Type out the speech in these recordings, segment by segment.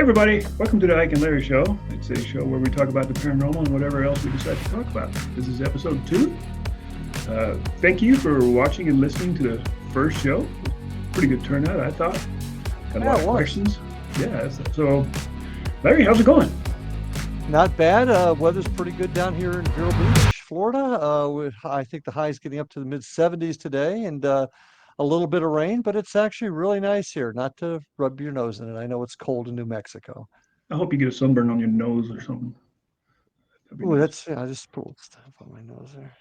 everybody, welcome to the Ike and Larry Show. It's a show where we talk about the paranormal and whatever else we decide to talk about. This is episode 2. Thank you for watching and listening to the first show. Pretty good turnout, I thought. Got a lot of questions. Yeah, so Larry, how's it going? Not bad. Weather's pretty good down here in Vero Beach, Florida. I think the high is getting up to the mid 70s today, and a little bit of rain, but it's actually really nice here. Not to rub your nose in it. I know it's cold in New Mexico. I hope you get a sunburn on your nose or something. Oh, nice. I just pulled stuff on my nose there.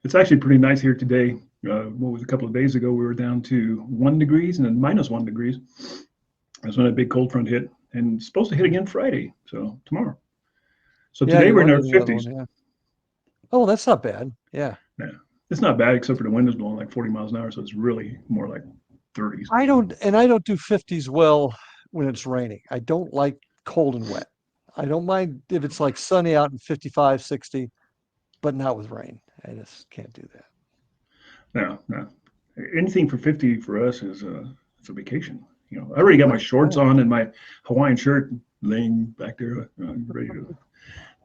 It's actually pretty nice here today. What was a couple of days ago, we were down to 1 degrees and then -1 degrees. That's when a big cold front hit, and it's supposed to hit again Friday, so tomorrow. So today we're in our 50s. Yeah. Oh, that's not bad. Yeah. It's not bad, except for the wind is blowing like 40 miles an hour, so it's really more like 30s. I don't do 50s well when it's raining. I don't like cold and wet. I don't mind if it's like sunny out and 55, 60, but not with rain. I just can't do that. No. Anything for 50 for us is it's a vacation. You know, I already got my shorts on and my Hawaiian shirt laying back there, ready to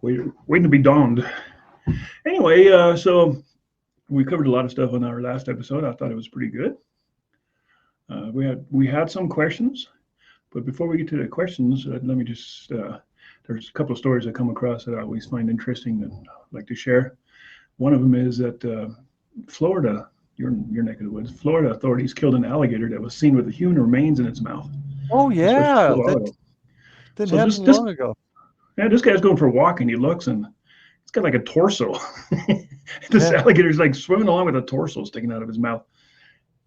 waiting to be donned. Anyway, so we covered a lot of stuff on our last episode. I thought it was pretty good. We had some questions, but before we get to the questions, let me just there's a couple of stories I come across that I always find interesting and I'd like to share. One of them is that Florida, your neck of the woods, Florida authorities killed an alligator that was seen with the human remains in its mouth. Oh yeah, that didn't happen long ago. Yeah, this guy's going for a walk and he looks and it's got like a torso. This alligator's like swimming along with a torso sticking out of his mouth.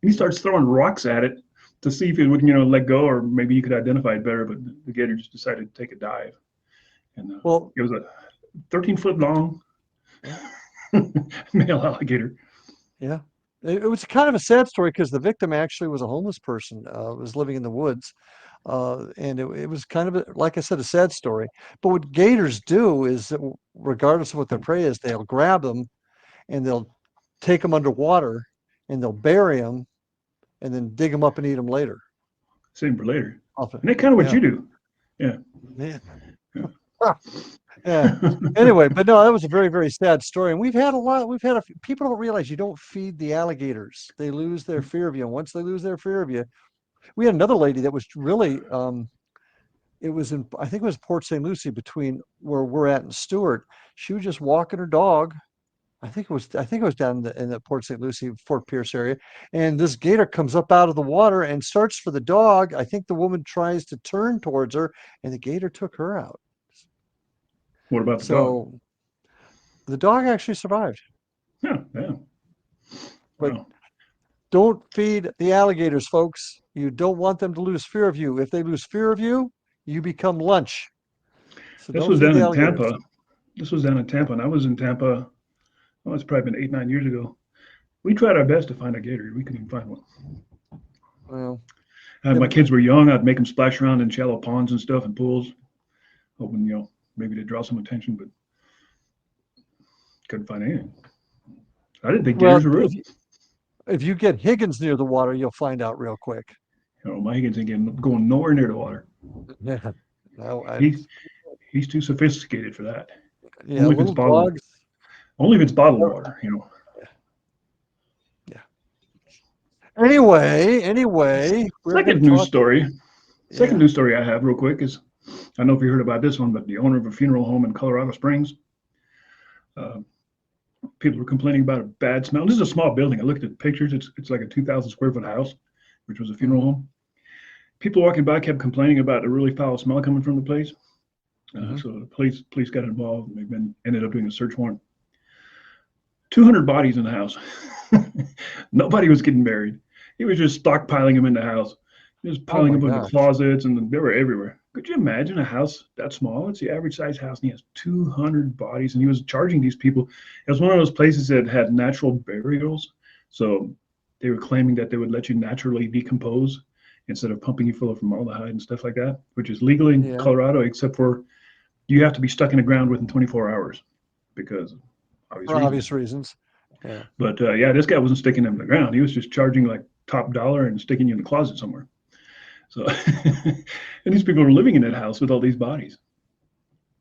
And he starts throwing rocks at it to see if it would, let go, or maybe you could identify it better. But the gator just decided to take a dive. And it was a 13-foot long male alligator. Yeah. It was kind of a sad story because the victim actually was a homeless person, was living in the woods. And it was kind of, like I said, a sad story. But what gators do is, that regardless of what their prey is, they'll grab them and they'll take them underwater and they'll bury them and then dig them up and eat them later. Same for later. Often. And that's kind of what you do. Yeah. Man. Yeah. Anyway, but no, that was a very, very sad story. And we've had people don't realize you don't feed the alligators. They lose their fear of you. And once they lose their fear of you, we had another lady that was really, it was I think it was Port St. Lucie, between where we're at and Stewart. She was just walking her dog. I think it was down in the Port St. Lucie, Fort Pierce area. And this gator comes up out of the water and starts for the dog. I think the woman tries to turn towards her and the gator took her out. What about the dog? The dog actually survived. Yeah. But don't feed the alligators, folks. You don't want them to lose fear of you. If they lose fear of you, you become lunch. So this was down in Tampa. And I was in Tampa. Oh, it's probably been 8-9 years ago. We tried our best to find a gator. We couldn't even find one. Well, my kids were young. I'd make them splash around in shallow ponds and stuff and pools, hoping maybe to draw some attention, but couldn't find anything. I didn't think gators were real. If you get Higgins near the water, you'll find out real quick. My Higgins ain't going nowhere near the water. Yeah, no, he's too sophisticated for that. Yeah, little dogs. Only if it's bottled water, Yeah. Anyway. Second news story I have real quick is, I don't know if you heard about this one, but the owner of a funeral home in Colorado Springs, people were complaining about a bad smell. This is a small building. I looked at the pictures. It's like a 2,000 square foot house, which was a funeral home. People walking by kept complaining about a really foul smell coming from the place. So the police got involved. They've ended up doing a search warrant. 200 bodies in the house. Nobody was getting buried. He was just stockpiling them in the house. He was piling them in the closets, and they were everywhere. Could you imagine a house that small? It's the average size house, and he has 200 bodies, and he was charging these people. It was one of those places that had natural burials, so they were claiming that they would let you naturally decompose instead of pumping you full of formaldehyde and stuff like that, which is legal in Colorado, except for you have to be stuck in the ground within 24 hours because obvious reasons. Yeah. But this guy wasn't sticking them in the ground. He was just charging like top dollar and sticking you in the closet somewhere. So, and these people are living in that house with all these bodies.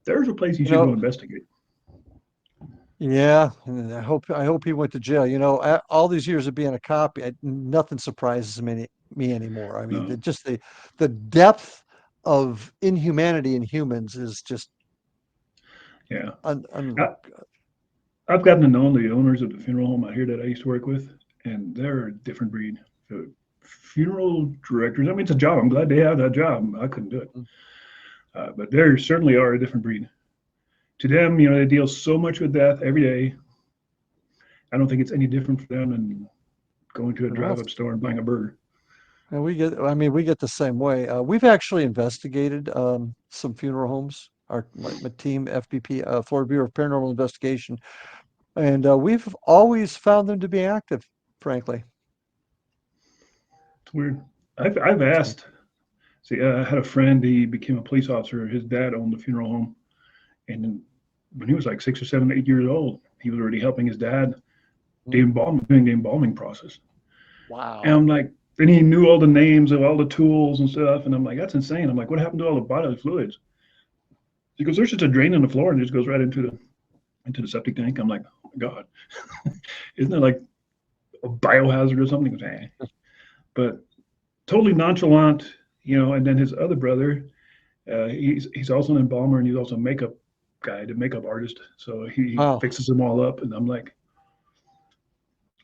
There's a place you You should go know, investigate. yeah, and I hope he went to jail. All these years of being a cop, nothing surprises me anymore. I mean, No, the depth of inhumanity in humans is just yeah. un, un, I, I've gotten to know the owners of the funeral home out here that I used to work with, and they're a different breed. The funeral directors, I mean, it's a job. I'm glad they have that job. I couldn't do it. mm, But they certainly are a different breed. To them, they deal so much with death every day. I don't think it's any different for them than going to a no, drive-up store and buying a burger. and we get the same way. We've actually investigated some funeral homes. My team, FBP, Florida Bureau of Paranormal Investigation, and we've always found them to be active, frankly. It's weird. I've So, asked. See, I had a friend. He became a police officer. His dad owned the funeral home, and when he was like 6 or 7, 8 years old, he was already helping his dad mm, doing the embalming process. And wow. I'm like, then he knew all the names of all the tools and stuff, and I'm like, that's insane. I'm like, what happened to all the bodily fluids? He goes, there's just a drain in the floor, and it just goes right into the septic tank. I'm like, oh my god, isn't it like a biohazard or something? He goes, eh. But totally nonchalant, And then his other brother, he's also an embalmer and he's also a makeup guy, the makeup artist. So he Wow. fixes them all up, and I'm like,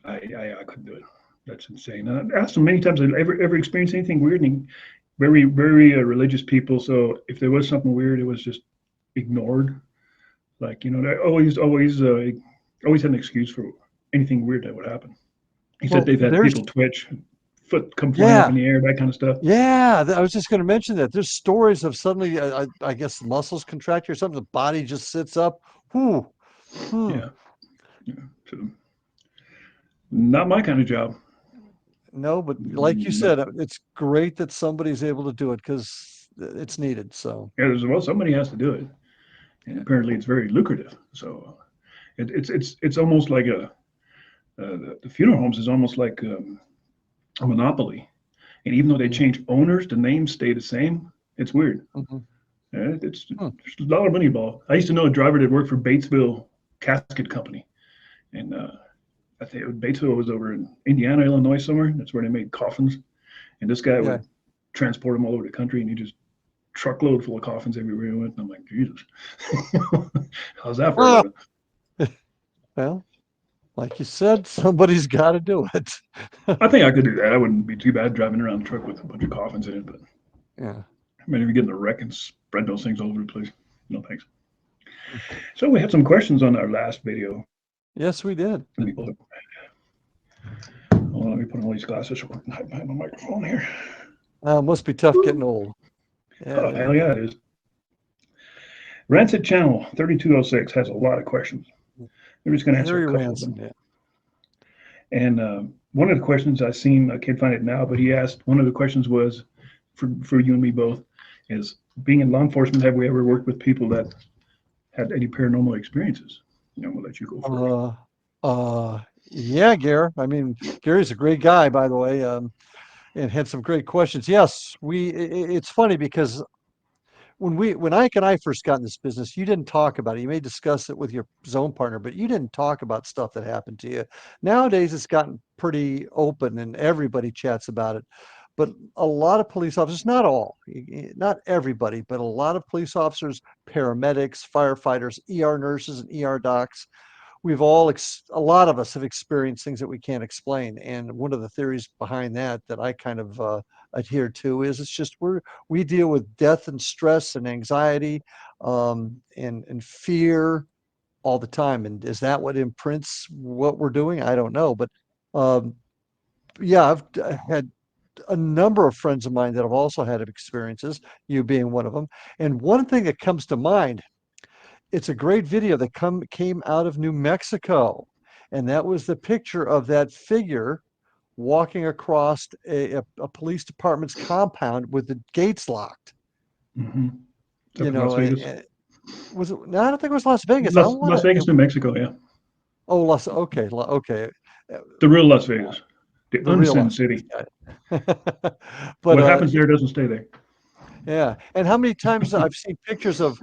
I couldn't do it. That's insane. And I asked him many times, ever experienced anything weird? And he, very very religious people. So if there was something weird, it was just ignored. Like they always had an excuse for anything weird that would happen. He said Well, they've had there's people twitch, foot come flying up yeah, in the air, that kind of stuff. yeah. I was just going to mention that there's stories of suddenly, I guess, muscles contract or something. The body just sits up. Whew. Hmm. Yeah, yeah. So not my kind of job. No, but like you No. said, it's great that somebody's able to do it because it's needed. So, Yeah, well, somebody has to do it, and yeah. apparently it's very lucrative. So it's almost like the funeral homes is almost like a monopoly. And even though they Mm, change owners, the names stay the same. It's weird. mhm, It's hmm, there's a lot of money involved. I used to know a driver that worked for Batesville Casket Company, and I think Batesville was over in Indiana, Illinois, somewhere. That's where they made coffins. And this guy yeah. would transport them all over the country, and he just truckload full of coffins everywhere he went. And I'm like, Jesus, how's that for a Ah, living? well, like you said, somebody's got to do it. I think I could do that. I wouldn't be too bad driving around a truck with a bunch of coffins in it, but Yeah. maybe get in a wreck and spread those things all over the place. No thanks. So we had some questions on our last video. Yes, we did. Let me put on all these glasses so I can hide behind my microphone here. Must be tough getting old. Yeah, Oh, there you hell yeah, go. it is. Rancid Channel 3206 has a lot of questions. I'm just going to answer a Harry couple of Ransom. them. Yeah. And one of the questions I seen, I can't find it now, but he asked, one of the questions was for you and me both, is being in law enforcement, have we ever worked with people that had any paranormal experiences? We'll let you go first. Uh, yeah, Gare. I mean, Gary's a great guy, by the way, and had some great questions. Yes, it's funny because when Ike and I first got in this business, you didn't talk about it. You may discuss it with your zone partner, but you didn't talk about stuff that happened to you. Nowadays, it's gotten pretty open and everybody chats about it. But a lot of police officers, not all, not everybody, but a lot of police officers, paramedics, firefighters, ER nurses, and ER docs, a lot of us have experienced things that we can't explain. And one of the theories behind that I kind of adhere to is it's just we deal with death and stress and anxiety and fear all the time. And is that what imprints what we're doing? I don't know, but um, yeah, I've had a number of friends of mine that have also had experiences, you being one of them. And one thing that comes to mind, it's a great video that came out of New Mexico, and that was the picture of that figure walking across a police department's compound with the gates locked. Mm-hmm. Up You in Las know, Vegas. was it? No, I don't think it was Las Vegas. I want Las to. Vegas, New Mexico, yeah. Oh, okay, okay. Uh, The real Las Vegas. The the real Unseen Las City. Vegas guy. But What happens there doesn't stay there. yeah, and how many times I've seen pictures of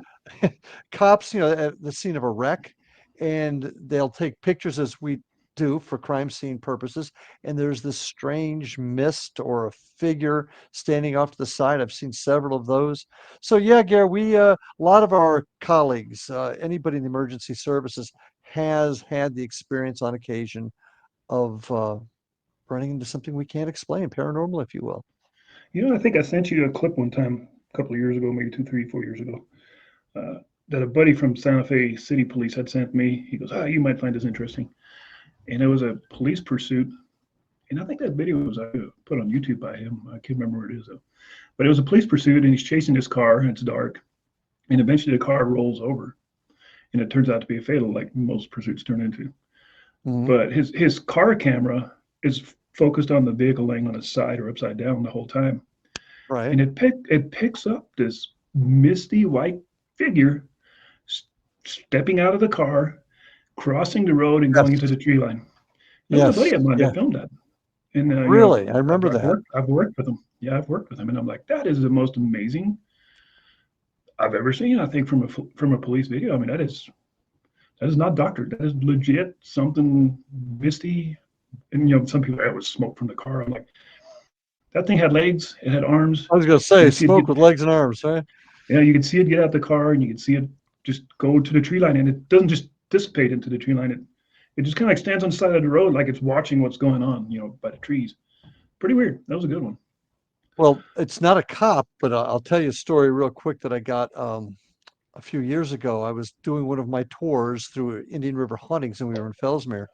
cops, at the scene of a wreck, and they'll take pictures as we do for crime scene purposes, and there's this strange mist or a figure standing off to the side. I've seen several of those. So yeah, Gary, a lot of our colleagues, anybody in the emergency services has had the experience on occasion of running into something we can't explain, paranormal, if you will. I think I sent you a clip one time a couple of years ago, maybe 2, 3, 4 years ago, uh, that a buddy from Santa Fe City Police had sent me. He goes, "Ah, you might find this interesting." And it was a police pursuit. And I think that video was put on YouTube by him. I can't remember where it is though. But it was a police pursuit, and he's chasing this car, and it's dark. And eventually, the car rolls over, and it turns out to be a fatal, like most pursuits turn into. Hmm. But his car camera is focused on the vehicle laying on its side or upside down the whole time, Right. and it picks up this misty white figure stepping out of the car, crossing the road, and going into Yes. the tree line. That was a Yes. buddy of mine Yeah. that filmed that. And Really, I remember I've that. worked with him. Yeah, I've worked with him, and I'm like, that is the most amazing I've ever seen. I think from a police video. I mean, that is not doctored. That is legit something misty. And some people, it was smoke from the car. I'm like, that thing had legs. It had arms. I was gonna You say could see it smoke get, with legs and arms, right? yeah, you could see it get out the car, and you could see it just go to the tree line, and it doesn't just dissipate into the tree line. It just kind of like stands on the side of the road, like it's watching what's going on, by the trees. Pretty weird. That was a good one. Well, it's not a cop, but I'll tell you a story real quick that I got a few years ago. I was doing one of my tours through Indian River Huntings, and we were in Fellsmere,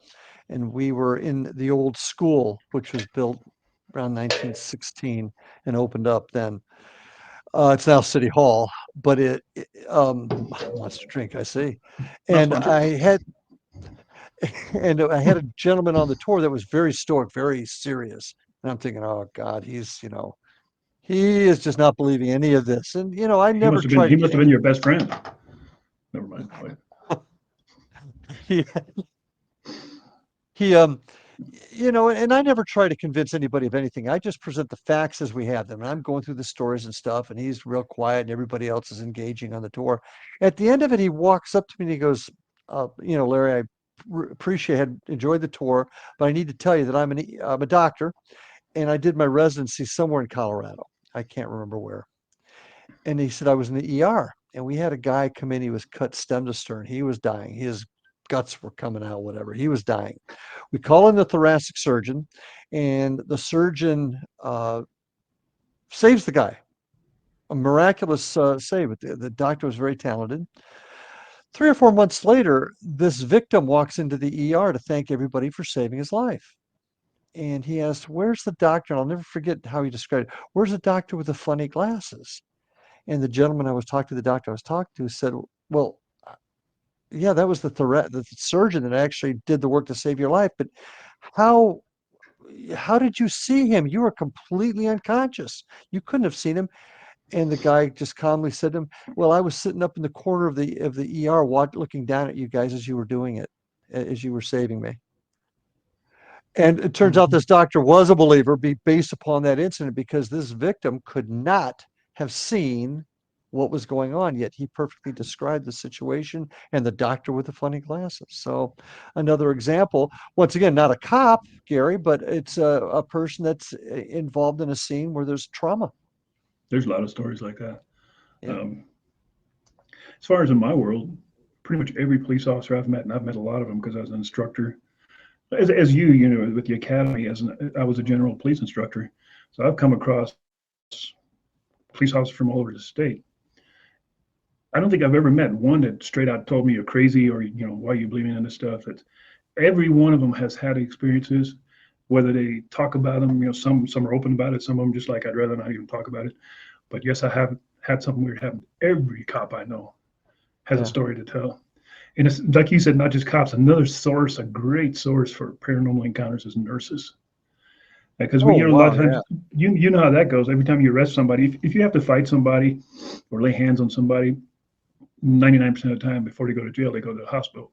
and we were in the old school, which was built around 1916 and opened up then. It's now City Hall, but it monster drink, I see. Not And sponsored. I had a gentleman on the tour that was very stoic, very serious. And I'm thinking, oh God, he is just not believing any of this. And I never try to He get must have been any. your best friend. Never mind. Go ahead. He he and I never try to convince anybody of anything. I just present the facts as we have them. And I'm going through the stories and stuff, and he's real quiet, and everybody else is engaging on the tour. At the end of it, he walks up to me and he goes, Larry, had enjoyed the tour, but I need to tell you that I'm a doctor, and I did my residency somewhere in Colorado. I can't remember where. And he said I was in the ER, and we had a guy come in. He was cut stem to stern. He was dying. His guts were coming out, whatever. He was dying. We call in the thoracic surgeon, and the surgeon saves the guy. A miraculous save. The doctor was very talented. 3 or 4 months later, this victim walks into the ER to thank everybody for saving his life. And he asked, "Where's the doctor?" And I'll never forget how he described it. "Where's the doctor with the funny glasses?" And the gentleman the doctor I was talking to said, "Well, yeah, that was the surgeon that actually did the work to save your life. But how how did you see him? You were completely unconscious. You couldn't have seen him." And the guy just calmly said to him, "Well, I was sitting up in the corner of the ER, looking down at you guys as you were doing it, as you were saving me." And it turns out Mhm. this doctor was a believer based upon that incident, because this victim could not have seen what was going on, yet he perfectly described the situation and the doctor with the funny glasses. So another example, once again, not a cop, Gary, but it's a person that's involved in a scene where there's trauma. There's a lot of stories like that. Yeah. Um, as far as in my world, pretty much every police officer I've met, and I've met a lot of them because I was an instructor, as with the academy, I was a general police instructor. So I've come across police officers from all over the state. I don't think I've ever met one that straight out told me you're crazy or, why are you believing in this stuff. It's every one of them has had experiences, whether they talk about them, some are open about it. Some of them just like, I'd rather not even talk about it. But yes, I have had something weird happen. Every cop I know has a Yeah. story to tell. And it's like you said, not just cops. Another source, a great source for paranormal encounters is nurses. Because Oh, a lot wow. of Yeah. times, you know how that goes. Every time you arrest somebody, if you have to fight somebody or lay hands on somebody, 99% of the time before they go to jail, they go to the hospital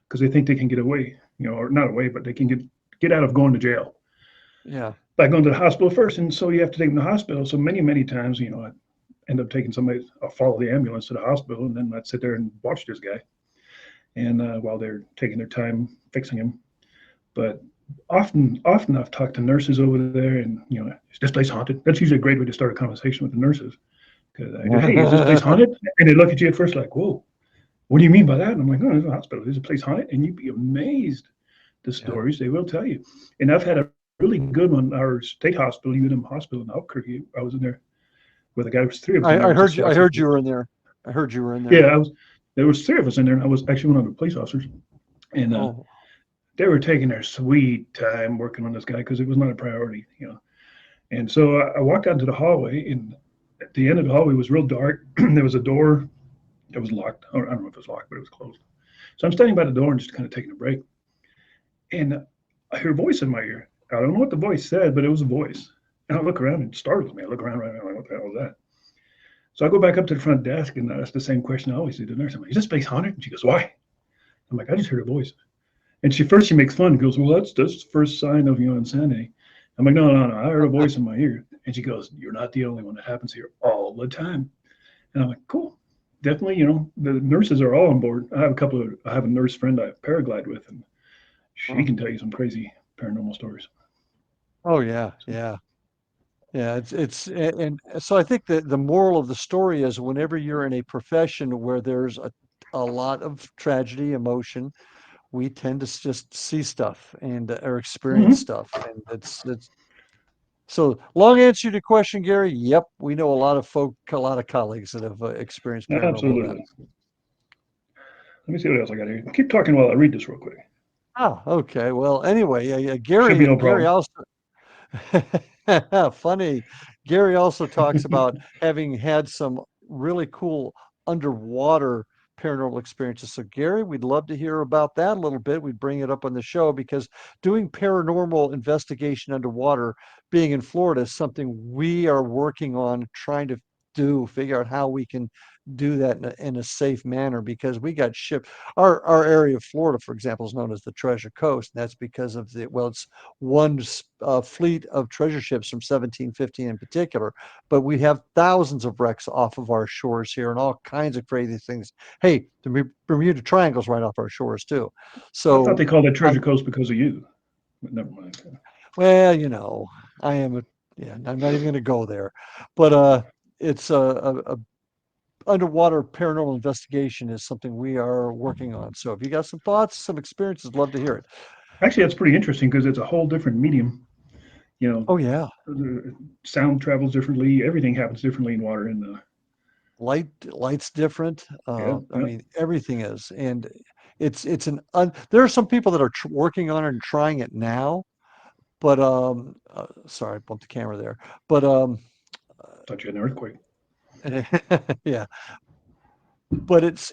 because they think they can get away, or not away, but they can get out of going to jail. Yeah. by going to the hospital first. And so you have to take them to the hospital. So many times, you know, I end up taking somebody, I'll follow the ambulance to the hospital, and then I'd sit there and watch this guy. And while they're taking their time fixing him. But often I've talked to nurses over there, and you know, is this place haunted? That's usually a great way to start a conversation with the nurses. Because I go, hey, is this place haunted? And they look at you at first like, whoa, what do you mean by that? And I'm like, no, it's a hospital. Is this place haunted? And you'd be amazed the Yeah. stories they will tell you. And I've had a really good one. Our state hospital, UNM Hospital in Albuquerque, I was in there with a guy. There was three of us in there I with the heard you. I SWAT heard team. you were in there. I heard you were in Yeah, there. I was. There was three of us in there, and I was actually one of the police officers. And Oh, they were taking their sweet time working on this guy because it was not a priority, you know. And so I walked out into the hallway, and at the end of the hallway was real dark. There was a door that was locked. I don't know if it was locked, but it was closed. So I'm standing by the door and just kind of taking a break. And I hear a voice in my ear. I don't know what the voice said, but it was a voice. And I look around and it startles me. I look around right now, like, what the hell is that? So I go back up to the front desk and I ask the same question I always do to the nurse. I'm like, is this place haunted? And she goes, why? I'm like, I just heard a voice. And she makes fun and goes, well, that's the first sign of, you know, insanity. I'm like, no. I heard a voice in my ear. And she goes, you're not the only one. That happens here all the time. And I'm like, cool. Definitely, you know, the nurses are all on board. I have a nurse friend I paraglide with, and she oh, can tell you some crazy paranormal stories. oh yeah, yeah, yeah. And so I think that the moral of the story is whenever you're in a profession where there's a lot of tragedy, emotion, we tend to just see stuff and or experience Mm-hmm. stuff, and it's so long answer to your question, Gary. Yep, we know a lot of folk, a lot of colleagues that have experienced paranormal Absolutely. events. Let me see what else I got here. Keep talking while I read this real quick. Oh, okay. Well, anyway, yeah, Should be Gary, no Gary problem. also funny. Gary also talks about having had some really cool underwater paranormal experiences. So, Gary, we'd love to hear about that a little bit. We'd bring it up on the show because doing paranormal investigation underwater, being in Florida, is something we are working on trying to figure out how we can do that in a safe manner because we got shipped. Our area of Florida, for example, is known as the Treasure Coast. And that's because of it's one fleet of treasure ships from 1715 in particular, but we have thousands of wrecks off of our shores here and all kinds of crazy things. Hey, the Bermuda Triangle's right off our shores too. I thought So, they called it I, Treasure Coast because of you. But never mind. well, I am yeah, I'm not even going to go there, but it's a underwater paranormal investigation is something we are working on. So if you got some thoughts, some experiences, love to hear it. Actually, that's pretty interesting because it's a whole different medium. You know, Oh yeah, the sound travels differently. Everything happens differently in water. And light's different. yeah, I yeah. mean, everything is, and it's there are some people that are working on it and trying it now, but sorry, I bumped the camera there, but Thought you had an earthquake. yeah, but it's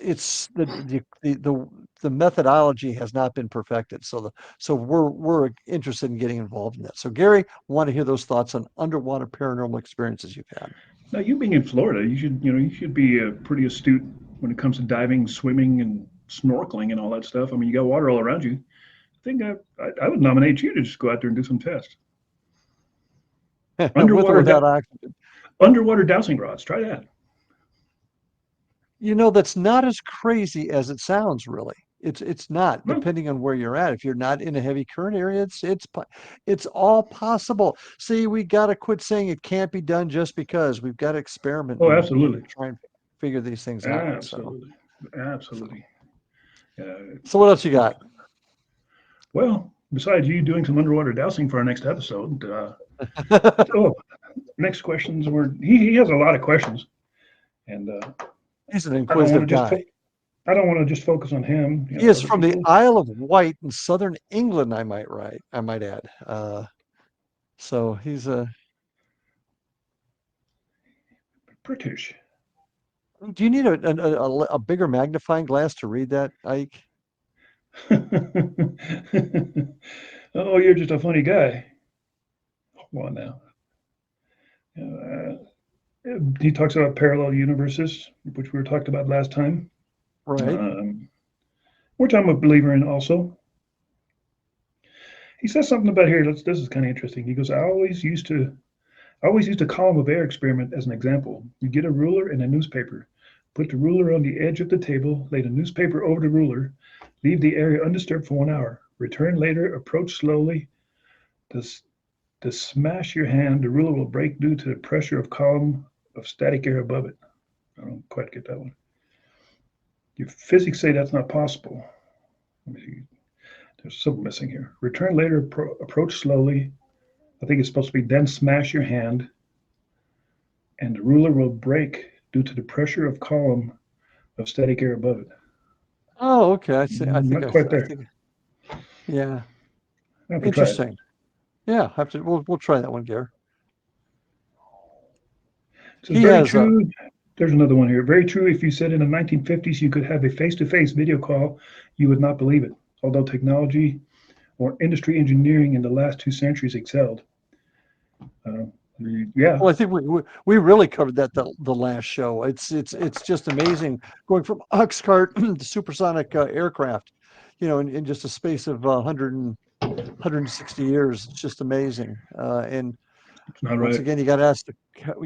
the methodology has not been perfected. So we're interested in getting involved in that. So Gary, want to hear those thoughts on underwater paranormal experiences you've had. Now, you being in Florida, you should be pretty astute when it comes to diving, swimming, and snorkeling and all that stuff. I mean, you got water all around you. I think I would nominate you to just go out there and do some tests. With or Underwater without oxygen. underwater dowsing rods. Try that. That's not as crazy as it sounds, really. It's not, Well, depending on where you're at. If you're not in a heavy current area, it's all possible. See, we got to quit saying it can't be done just because we've got to experiment oh, and absolutely, try and figure these things out. absolutely, So, absolutely. so what else you got? Well, besides you doing some underwater dowsing for our next episode, oh, next questions were he has a lot of questions, and He's an I don't want inquisitive to just guy. I don't want to just focus on him. You He know, is other from the people. Isle of Wight in southern England, I might add. So he's a. British. Do you need a bigger magnifying glass to read that, Ike? Oh, you're just a funny guy. Come on now. Uh, he talks about parallel universes, which we were talked about last time. Right. Um, which I'm a believer in also. He says something about here. This is kind of interesting. He goes, I always used a column of air experiment as an example. You get a ruler and a newspaper. Put the ruler on the edge of the table, lay the newspaper over the ruler, leave the area undisturbed for 1 hour. Return later, approach slowly. To, to smash your hand, the ruler will break due to the pressure of column of static air above it. I don't quite get that one. Your physics say that's not possible. Let me see. There's something missing here. Return later, approach slowly. I think it's supposed to be then smash your hand, and the ruler will break due to the pressure of column of static air above it. Oh, okay. I see. Not quite I there. think, yeah. I have to try it. Interesting. Yeah, have to. We'll try that one, Gary. So it's He very has a. true. There's another one here. Very true. If you said in the 1950s you could have a face-to-face video call, you would not believe it. Although technology or industry engineering in the last 2 centuries excelled. Uh, yeah, Well, I think we really covered that the last show. It's just amazing going from ox cart to supersonic aircraft, in just a space of 160 years. It's just amazing. And it's not once right. again, we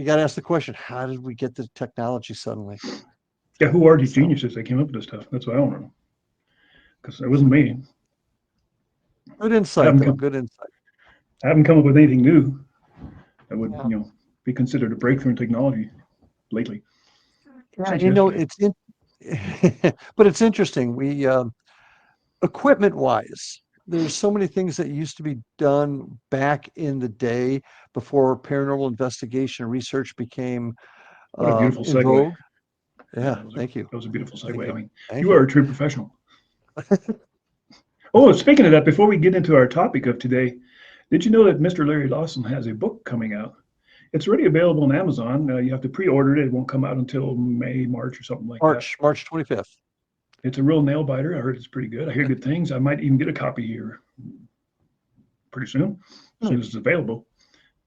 got to ask the question: how did we get the technology suddenly? Yeah, who are these So geniuses that came up with this stuff? That's what I want to know. Because it wasn't me. good I insight, haven't though. come. Good insight. I haven't come up with anything new that would, Yeah, be considered a breakthrough in technology lately yeah. since yesterday. It's in, but it's interesting. We equipment wise, there's so many things that used to be done back in the day before paranormal investigation and research became What a beautiful in segue. vogue. Yeah, Yeah, thank you, that was a beautiful thank segue. I you, mean, thank you you. are a true professional. Oh, speaking of that, before we get into our topic of today, did you know that Mr. Larry Lawson has a book coming out? It's already available on Amazon. You have to pre-order it. It won't come out until May, March, or something like that. March 25th. It's a real nail biter. I heard it's pretty good. I hear good things. I might even get a copy here pretty soon, as soon as it's available.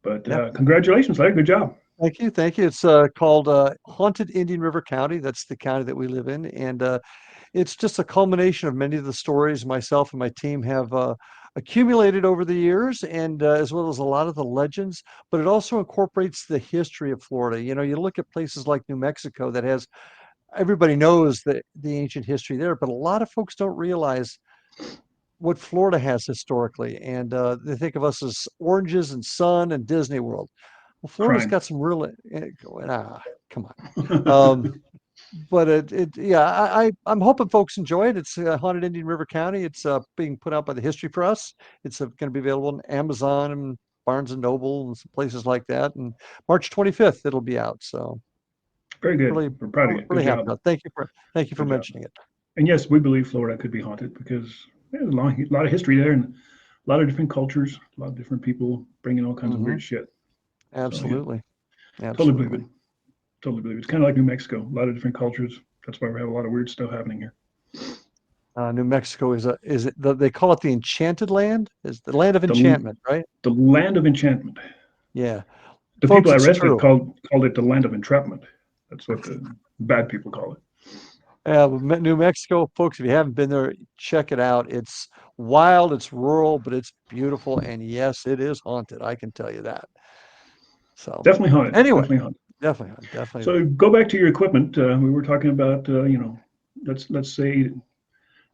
But Yeah, congratulations, Larry. Good job. thank you, thank you. It's called Haunted Indian River County. That's the county that we live in, and it's just a culmination of many of the stories myself and my team have accumulated over the years, and as well as a lot of the legends. But it also incorporates the history of Florida. You look at places like New Mexico that has everybody knows the ancient history there, but a lot of folks don't realize what Florida has historically, and they think of us as oranges and sun and Disney World. Well, Florida's Crime. got some real. Come on. But yeah, I'm hoping folks enjoy it. It's Haunted Indian River County. It's being put out by the History Press. It's going to be available on Amazon and Barnes and Noble and some places like that. And March 25th, it'll be out. So Very good. really, We're proud of you. Good really happy job. about it. Thank you for Good job. mentioning it. And yes, we believe Florida could be haunted because there's a lot of history there and a lot of different cultures, a lot of different people bringing all kinds of Hmm. weird shit. So yeah, Absolutely, totally believe it. absolutely. Totally believe it. It's kind of like New Mexico. A lot of different cultures. That's why we have a lot of weird stuff happening here. New Mexico they call it the Enchanted Land? Is the land of The enchantment, right? the land of enchantment. Yeah, The people folks, I it's arrested true. called it the land of entrapment. That's what the bad people call it. Yeah, New Mexico, folks, if you haven't been there, check it out. It's wild, it's rural, but it's beautiful. And yes, it is haunted. I can tell you that. So, Definitely haunted. anyway, Definitely haunted. definitely. So go back to your equipment. We were talking about let's say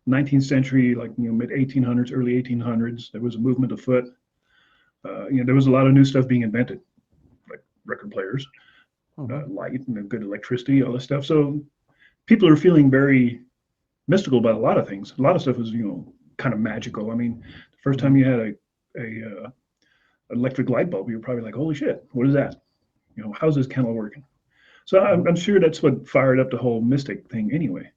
19th century, like mid 1800s, early 1800s. There was a movement afoot. There was a lot of new stuff being invented, like record players, Hmm. light, good electricity, all this stuff. So people are feeling very mystical about a lot of things. A lot of stuff is kind of magical. I mean, the first time Hmm. you had a electric light bulb, you were probably like, holy shit, what is that? How's this candle working? So I'm sure that's what fired up the whole mystic thing anyway.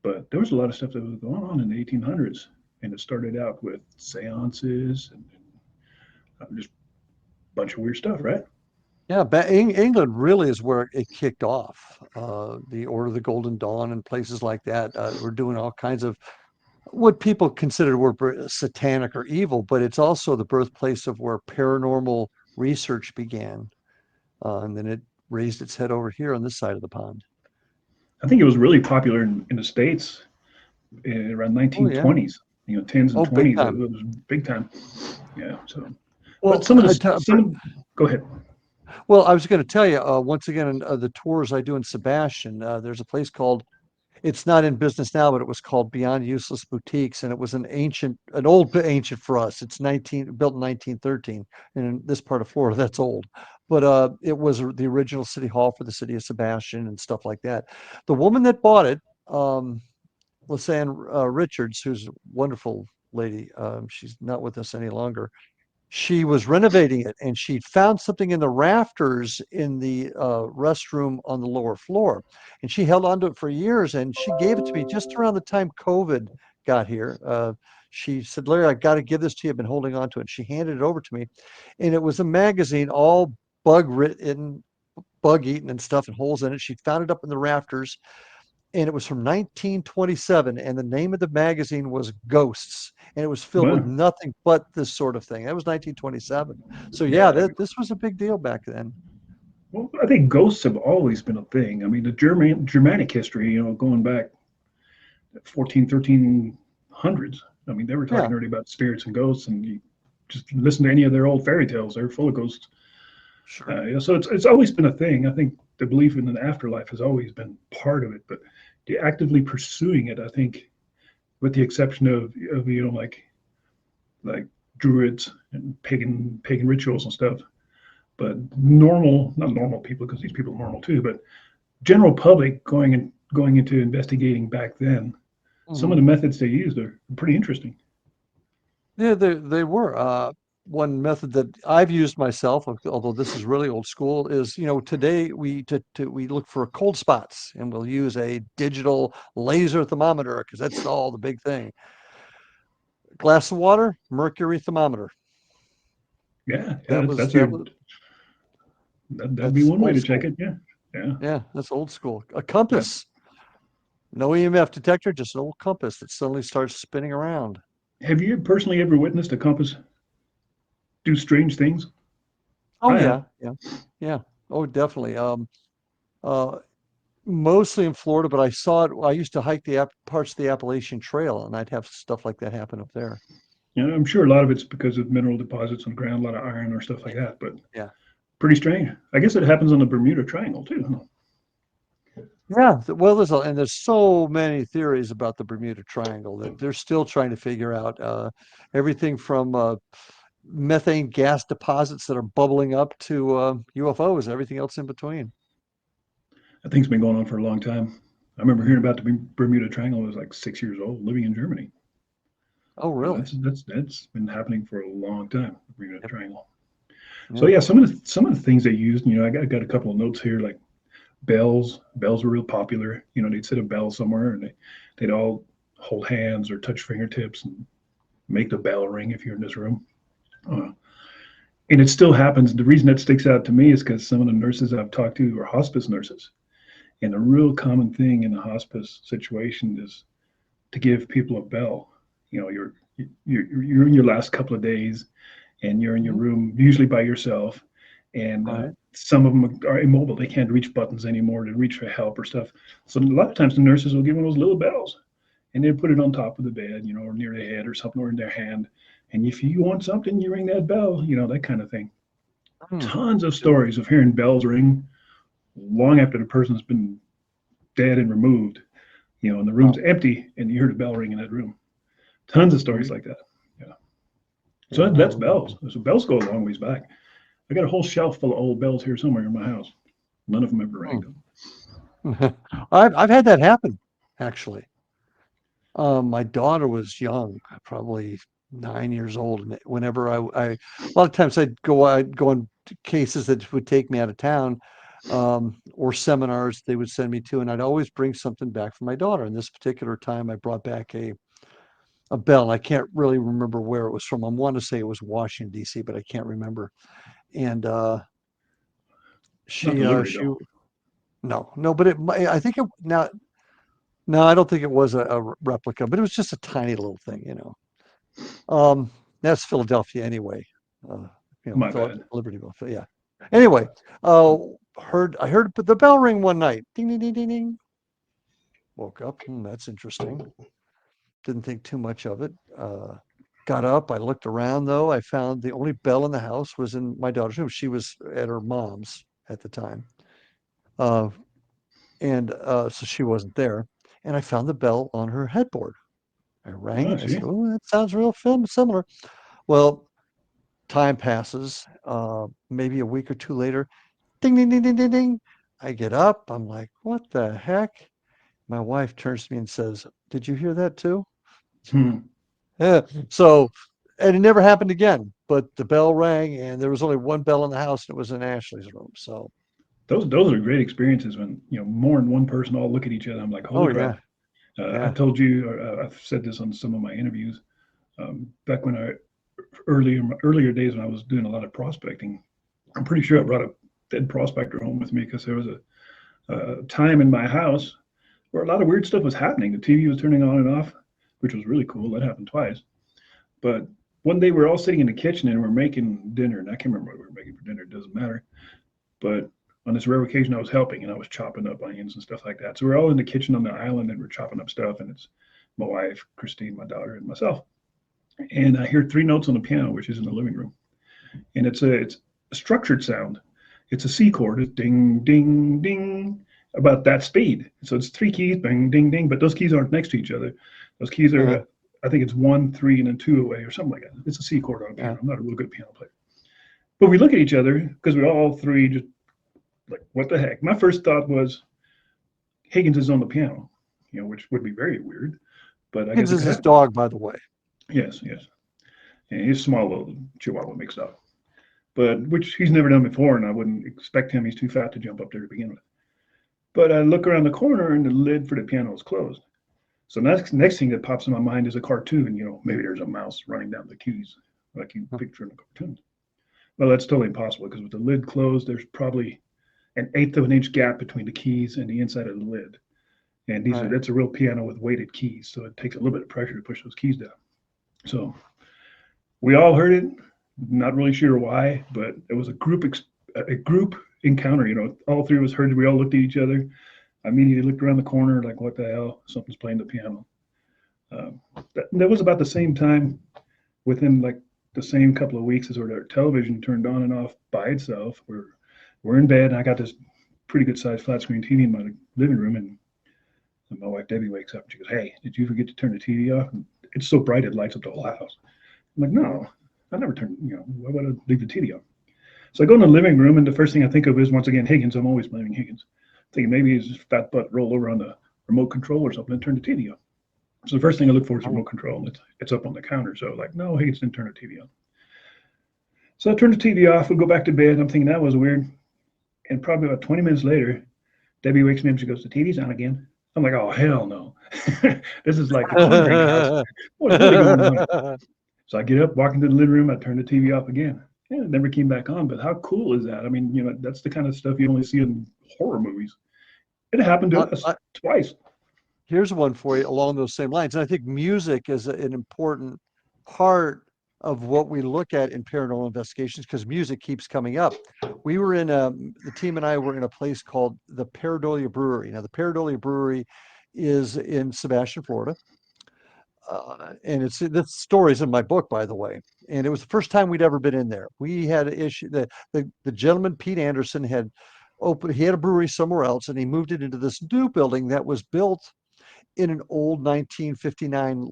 But there was a lot of stuff that was going on in the 1800s, and it started out with seances and just a bunch of weird stuff, right? Yeah, England really is where it kicked off. The Order of the Golden Dawn and places like that were doing all kinds of what people consider were satanic or evil, but it's also the birthplace of where paranormal research began. And then it raised its head over here on this side of the pond. I think it was really popular in the States around Oh yeah, 1920s. tens and Oh, big 20s. It time. was big time. Yeah. So, but Well, some of the some. Go ahead. well, I was going to tell you once again the tours I do in Sebastian. There's a place called. It's not in business now, but it was called Beyond Useless Boutiques, and it was an old ancient for us. It's built in 1913, and in this part of Florida, that's old. But it was the original city hall for the city of Sebastian and stuff like that. The woman that bought it, um, Lisanne Richards, who's a wonderful lady, she's not with us any longer. She was renovating it and she found something in the rafters in the restroom on the lower floor. And she held on to it for years and she gave it to me just around the time COVID got here. She said, Larry, I got to give this to you. I've been holding on to it. She handed it over to me. And it was a magazine all bug written, bug eaten and stuff and holes in it. She found it up in the rafters and it was from 1927 and the name of the magazine was Ghosts and it was filled with Wow. nothing but this sort of thing. That was 1927. So yeah, Yeah. this was a big deal back then. Well, I think ghosts have always been a thing. I mean, the Germanic history, going back 14, 1300s. I mean, they were Yeah, talking already about spirits and ghosts, and you just listen to any of their old fairy tales; they're full of ghosts. sure. So it's always been a thing. I think the belief in an afterlife has always been part of it, but the actively pursuing it, I think, with the exception of like druids and pagan rituals and stuff. But not normal people, because these people are normal too, but general public going into investigating back then, some of Hmm. the methods they used are pretty interesting. Yeah, they were. One method that I've used myself, although this is really old school, is today we look for cold spots and we'll use a digital laser thermometer because that's all the big thing. Glass of water, mercury thermometer. Yeah, yeah, That that's was that's that your was that'd be that's one way old to check school. it. Yeah, yeah, Yeah, that's old school. A yeah. compass. No EMF detector, just an old compass that suddenly starts spinning around. Have you personally ever witnessed a compass do strange things? Oh I have. yeah, yeah, yeah. Oh, definitely. Uh, Mostly in Florida, but I saw it. I used to hike the parts of the Appalachian Trail, and I'd have stuff like that happen up there. I'm sure a lot of it's because of mineral deposits on the ground, a lot of iron or stuff like that. But Yeah, pretty strange. I guess it happens on the Bermuda Triangle too. Huh? yeah. Well, there's so many theories about the Bermuda Triangle that they're still trying to figure out. Everything from methane gas deposits that are bubbling up to UFOs, everything else in between. That thing's been going on for a long time. I remember hearing about the Bermuda Triangle when I was like 6 years old, living in Germany. Oh, really? That's been happening for a long time. The Bermuda Yep. Triangle. So Yeah. yeah, some of the things they used, I got a couple of notes here, like bells. Bells were real popular. They'd set a bell somewhere, and they'd all hold hands or touch fingertips and make the bell ring if you're in this room. Uh, and it still happens. The reason that sticks out to me is because some of the nurses I've talked to are hospice nurses, and a real common thing in the hospice situation is to give people a bell. You're in your last couple of days, and you're in your Mhm. room, usually by yourself, and Right. some of them are immobile. They can't reach buttons anymore to reach for help or stuff. So a lot of times the nurses will give them those little bells, and they put it on top of the bed, or near the head or something, or in their hand. And if you want something, you ring that bell, that kind of thing. Hmm. Tons of stories of hearing bells ring long after the person's been dead and removed, and the room's Wow. empty, and you heard a bell ring in that room. Tons of stories Right. like that. Yeah. So Yeah. that's No. bells. So bells go a long ways back. I got a whole shelf full of old bells here somewhere in my house. None of them ever rang Hmm. though. I've had that happen actually. My daughter was young, probably 9 years old, and whenever a lot of times I'd go on to cases that would take me out of town, or seminars they would send me to, and I'd always bring something back for my daughter. And this particular time, I brought back a bell. I can't really remember where it was from. I want to say it was Washington D.C., but I can't remember. And Not she the Liberty she Bell. no, no, but I think it now. No, I don't think it was a replica, but it was just a tiny little thing. Um, that's Philadelphia anyway. Uh, My bad. Libertyville. So yeah. Anyway, uh, I heard the bell ring one night. Ding ding ding ding ding. Woke up. That's interesting. didn't think too much of it. Got up, I looked around though. I found the only bell in the house was in my daughter's room. She was at her mom's at the time. Uh, so she wasn't there. And I found the bell on her headboard. I rang Oh, it. I said, see. "Oh, that sounds real film similar." Well, time passes. Maybe a week or two later, ding, ding, ding, ding, ding, ding. I get up. I'm like, "What the heck?" My wife turns to me and says, "Did you hear that too?" Hmm. Yeah. So, and it never happened again. But the bell rang, and there was only one bell in the house, and it was in Ashley's room. So, Those are great experiences when more than one person all look at each other. I'm like, holy oh crap. yeah, I yeah. told you, or I've said this on some of my interviews. Back when earlier days when I was doing a lot of prospecting, I'm pretty sure I brought a dead prospector home with me because there was a time in my house where a lot of weird stuff was happening. The TV was turning on and off, which was really cool. That happened twice. But one day we're all sitting in the kitchen and we're making dinner, and I can't remember what we were making for dinner. It doesn't matter. But on this rare occasion, I was helping and I was chopping up onions and stuff like that. So we're all in the kitchen on the island and we're chopping up stuff, and it's my wife, Christine, my daughter, and myself. And I hear three notes on the piano, which is in the living room, and it's a structured sound. It's a C chord. It's ding, ding, ding, about that speed. So it's three keys, bang, ding, ding, but those keys aren't next to each other. Those keys are, Uh-huh. I think it's one, three, and then two away or something like that. It's a C chord on a Yeah. piano. I'm not a real good piano player. But we look at each other because we're all three just like, what the heck? My first thought was Higgins is on the piano, which would be very weird, but I guess Higgins it is could his happen. dog, by the way. Yes, yes. And he's a small little Chihuahua mixed up, but which he's never done before, and I wouldn't expect him. He's too fat to jump up there to begin with. But I look around the corner and the lid for the piano is closed. So next thing that pops in my mind is a cartoon. Maybe there's a mouse running down the keys like you picture in a cartoon. Well, that's totally impossible because with the lid closed, there's probably an eighth of an inch gap between the keys and the inside of the lid. And Right. that's a real piano with weighted keys, so it takes a little bit of pressure to push those keys down. So we all heard it, not really sure why, but it was a group encounter. All three of us heard it. We all looked at each other. I immediately looked around the corner, like, what the hell? Something's playing the piano. That was about the same time, within like the same couple of weeks, as our television turned on and off by itself. We're in bed, and I got this pretty good sized flat screen TV in my living room, and my wife Debbie wakes up and she goes, "Hey, did you forget to turn the TV off? And it's so bright it lights up the whole house." I'm like, "No, I never turn. Why would I leave the TV on?" So I go in the living room, and the first thing I think of is once again Higgins. I'm always blaming Higgins, thinking maybe his fat butt rolled over on the remote control or something and turned the TV on. So the first thing I look for is the Oh, remote control, and it's up on the counter. So like, no, Higgins didn't turn the TV on. So I turn the TV off. We go back to bed. I'm thinking that was weird. And probably about 20 minutes later, Debbie wakes me up. She goes, "The TV's on again." I'm like, "Oh hell no! This is like the Conjuring house. What's really going on?" So I get up, walk into the living room. I turn the TV off again. Yeah, it never came back on. But how cool is that? I mean, that's the kind of stuff you only see in horror movies. It happened to I, us I, twice. here's one for you along those same lines. And I think music is an important part of what we look at in paranormal investigations because music keeps coming up. We were the team and I were in a place called the Paradolia Brewery. Now, the Paradolia Brewery is in Sebastian, Florida. And this story's in my book, by the way. And it was the first time we'd ever been in there. We had an issue. The gentleman, Pete Anderson, had opened, he had a brewery somewhere else, and he moved it into this new building that was built in an old 1959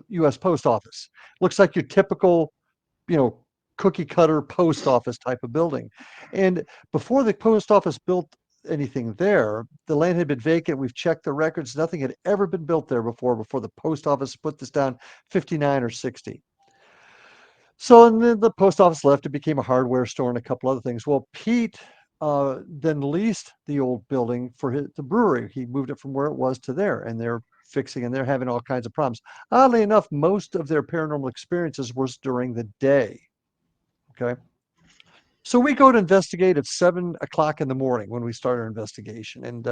U.S. post office. Looks like your typical, you know, cookie cutter post office type of building. And before the post office built anything there, the land had been vacant. We've checked the records. Nothing had ever been built there before the post office put this down 59 or 60. So and then the post office left. It became a hardware store and a couple other things. Well, Pete then leased the old building for the brewery. He moved it from where it was to there, and they're fixing and they're having all kinds of problems. Oddly enough, most of their paranormal experiences was during the day. Okay. So we go to investigate at 7 o'clock in the morning when we start our investigation, and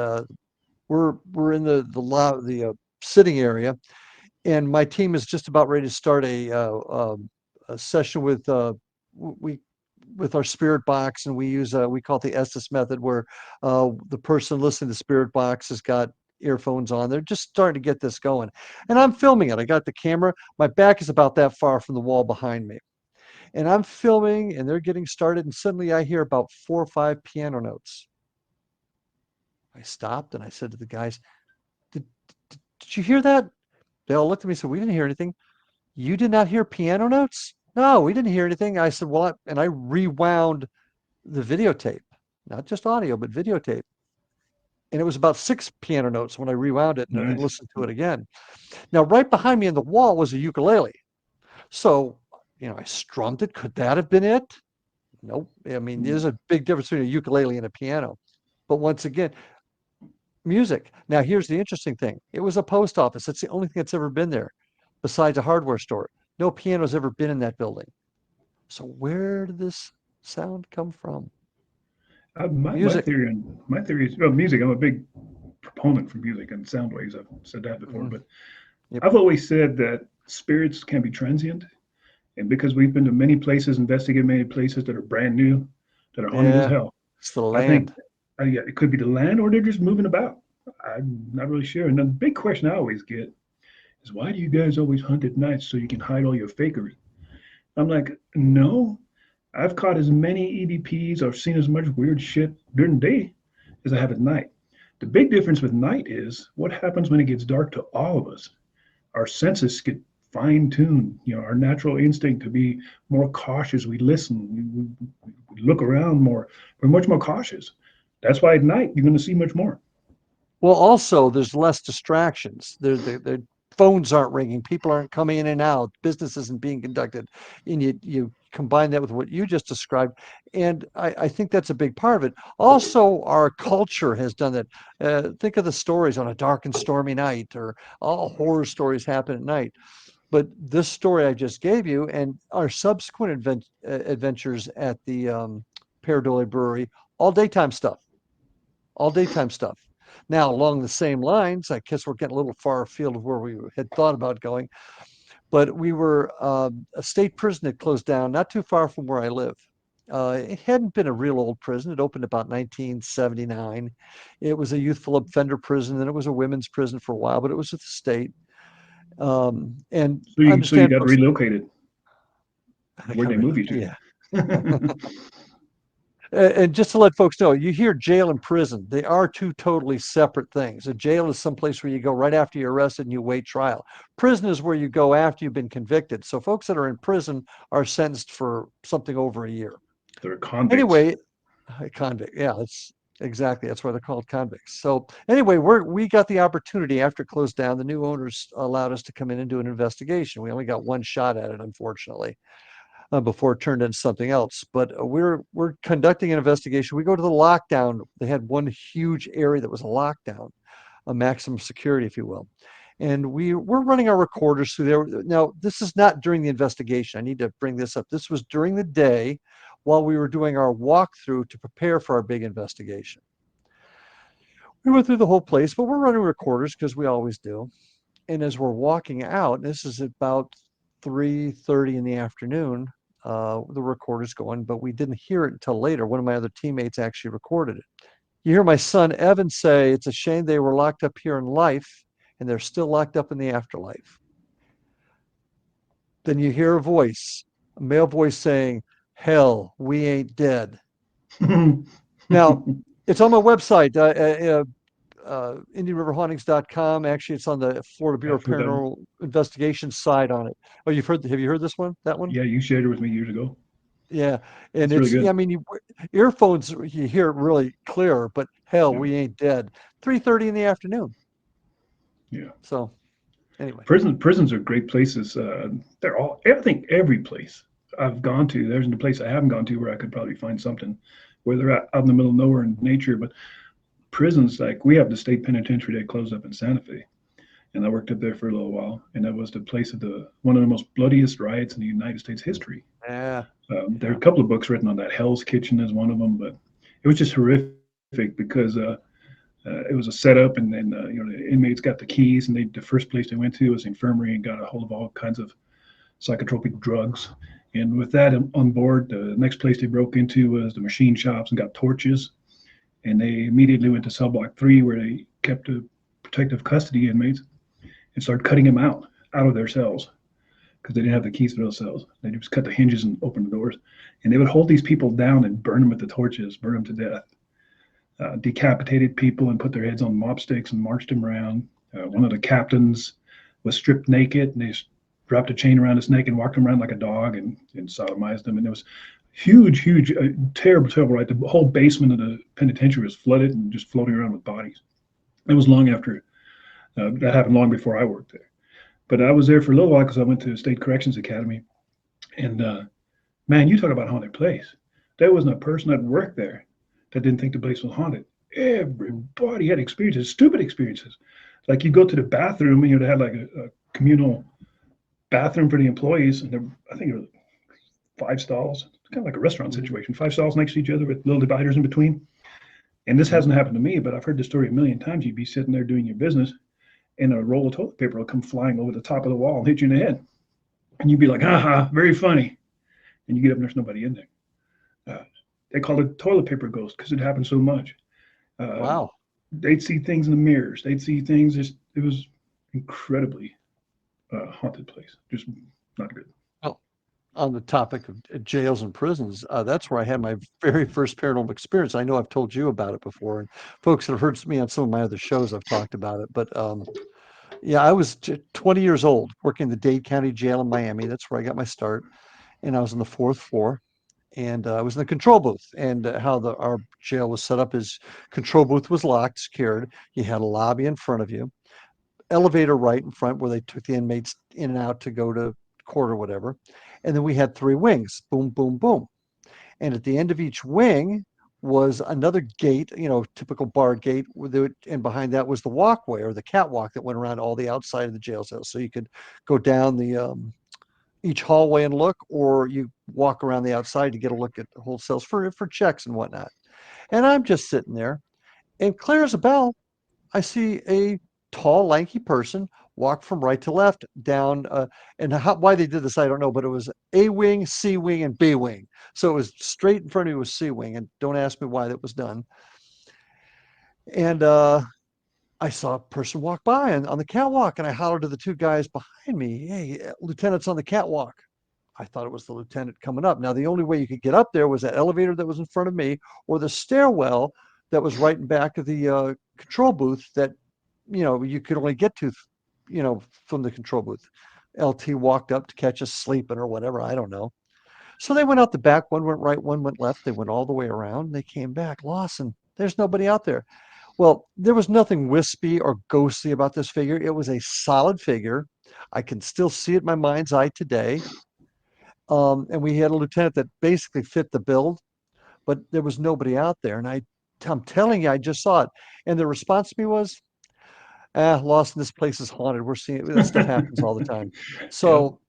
we're in the sitting area, and my team is just about ready to start a session with we with our spirit box, and we use we call it the Estes method, where the person listening to the spirit box has got earphones on. They're just starting to get this going. And I'm filming it. I got the camera. My back is about that far from the wall behind me. And I'm filming and they're getting started. And suddenly I hear about 4 or 5 piano notes. I stopped and I said to the guys, did, did you hear that? They all looked at me and said, we didn't hear anything. You did not hear piano notes? No, we didn't hear anything. I said, well, and I rewound the videotape, not just audio, but videotape. And it was about 6 piano notes when I rewound it and Nice. listened to it again. Now, right behind me in the wall was a ukulele. So, I strummed it. Could that have been it? Nope. I mean, there's a big difference between a ukulele and a piano. But once again, music. Now, here's the interesting thing. It was a post office. It's the only thing that's ever been there besides a hardware store. No piano's ever been in that building. So where did this sound come from? My Music. theory is well, music. I'm a big proponent for music and sound waves. I've said that before, Mhm. but Yep. I've always said that spirits can be transient, and because we've been to many places, investigated many places that are brand new, that are haunted as Yeah, hell. it's the I think land. yeah, it could be the land, or they're just moving about. I'm not really sure. And the big question I always get is, why do you guys always hunt at night so you can hide all your fakery? I'm like, no, I've caught as many EVPs or seen as much weird shit during the day as I have at night. The big difference with night is what happens when it gets dark to all of us. Our senses get fine tuned. Our natural instinct to be more cautious. We listen. We look around more. We're much more cautious. That's why at night you're going to see much more. Well, also there's less distractions. The phones aren't ringing, people aren't coming in and out, business isn't being conducted, and you combine that with what you just described, and I think that's a big part of it. Also, our culture has done that. Think of the stories on a dark and stormy night, or all horror stories happen at night. But this story I just gave you, and our subsequent adventures at the Paradoley Brewery, all daytime stuff all daytime stuff. Now, along the same lines, I guess we're getting a little far afield of where we had thought about going, but we were a state prison that closed down not too far from where I live. It hadn't been a real old prison. It opened about 1979. It was a youthful offender prison, and it was a women's prison for a while, but it was with the state. And So you understand, got folks, relocated. I Where'd got they rid move of you it. to? Yeah. And just to let folks know, you hear jail and prison. They are two totally separate things. A jail is someplace where you go right after you're arrested and you wait trial. Prison is where you go after you've been convicted. So folks that are in prison are sentenced for something over a year. They're convicts. Anyway, a convict. Yeah, that's why they're called convicts. So anyway, we got the opportunity after it closed down. The new owners allowed us to come in and do an investigation. We only got one shot at it, unfortunately, before it turned into something else. But we're conducting an investigation. We go to the lockdown. They had one huge area that was a lockdown, a maximum security, if you will. And we're running our recorders through there. Now, this is not during the investigation. I need to bring this up. This was during the day while we were doing our walkthrough to prepare for our big investigation. We went through the whole place, but we're running recorders because we always do. And as we're walking out, this is about 3:30 in the afternoon, the recorder's going, but we didn't hear it until later. One of my other teammates actually recorded it. You hear my son Evan say, it's a shame they were locked up here in life and they're still locked up in the afterlife. Then you hear a male voice saying, hell, we ain't dead. Now, it's on my website, IndianRiverHauntings.com. Actually, it's on the Florida Bureau I've of heard that one. Paranormal Investigation side on it. Oh, have you heard this one? That one? Yeah, you shared it with me years ago. Yeah. And It's really yeah, I good. mean, earphones, you hear it really clear, but hell, Yeah, we ain't dead. 3:30 in the afternoon. yeah. So anyway, Prisons are great places. They're all. I think every place I've gone to, there's a place I haven't gone to where I could probably find something, where they're out in the middle of nowhere in nature. But prisons, like we have the state penitentiary that closed up in Santa Fe, and I worked up there for a little while, and that was the place of the one of the most bloodiest riots in the United States history. yeah, There are yeah. a couple of books written on that. Hell's Kitchen is one of them, but it was just horrific because it was a setup, and then the inmates got the keys, and the first place they went to was the infirmary and got a hold of all kinds of psychotropic drugs. And with that on board, the next place they broke into was the machine shops and got torches. And they immediately went to cell block 3, where they kept a protective custody inmates and started cutting them out of their cells because they didn't have the keys to those cells. They just cut the hinges and open the doors. And they would hold these people down and burn them with the torches, burn them to death. Decapitated people and put their heads on mop sticks and marched them around. One of the captains was stripped naked, and they dropped a chain around his neck and walked him around like a dog and sodomized him. And it was huge, terrible, right? The whole basement of the penitentiary was flooded and just floating around with bodies. It was long after, that happened long before I worked there. But I was there for a little while because I went to State Corrections Academy. And man, you talk about haunted place. There wasn't a person that worked there that didn't think the place was haunted. Everybody had experiences, stupid experiences. Like you go to the bathroom and they had like a communal bathroom for the employees. And there, I think it was 5 stalls, kind of like a restaurant situation, 5 stalls next to each other with little dividers in between. And this hasn't happened to me, but I've heard the story a million times. You'd be sitting there doing your business and a roll of toilet paper will come flying over the top of the wall and hit you in the head. And you'd be like, haha, very funny. And you get up and there's nobody in there. They call it toilet paper ghost because it happened so much. Wow. They'd see things in the mirrors. They'd see things. It was incredibly haunted place. Just not good. Well, on the topic of jails and prisons, that's where I had my very first paranormal experience. I know I've told you about it before, and folks that have heard me on some of my other shows, I've talked about it. But yeah, I was 20 years old working the Dade County Jail in Miami. That's where I got my start. And I was on the 4th floor. And I was in the control booth. And how our jail was set up is control booth was locked, secured. You had a lobby in front of you, elevator right in front where they took the inmates in and out to go to court or whatever. And then we had 3 wings, boom, boom, boom. And at the end of each wing was another gate, typical bar gate. And behind that was the walkway or the catwalk that went around all the outside of the jail cells. So you could go down the each hallway and look, or you walk around the outside to get a look at the whole cells for checks and whatnot. And I'm just sitting there, and clear as a bell, I see a tall, lanky person walk from right to left down. And why they did this, I don't know, but it was A wing, C wing, and B wing. So it was straight in front of me was C wing, and don't ask me why that was done. And I saw a person walk by on the catwalk, and I hollered to the 2 guys behind me, "Hey, lieutenant's on the catwalk." I thought it was the lieutenant coming up. Now, the only way you could get up there was that elevator that was in front of me or the stairwell that was right in back of the control booth that, you could only get to, from the control booth. LT walked up to catch us sleeping or whatever. I don't know. So they went out the back. One went right, one went left. They went all the way around. They came back. Lawson, there's nobody out there. Well, there was nothing wispy or ghostly about this figure. It was a solid figure. I can still see it in my mind's eye today. And we had a lieutenant that basically fit the bill, but there was nobody out there. And I'm telling you, I just saw it. And the response to me was, Lawson, this place is haunted. We're seeing that stuff happens all the time. So,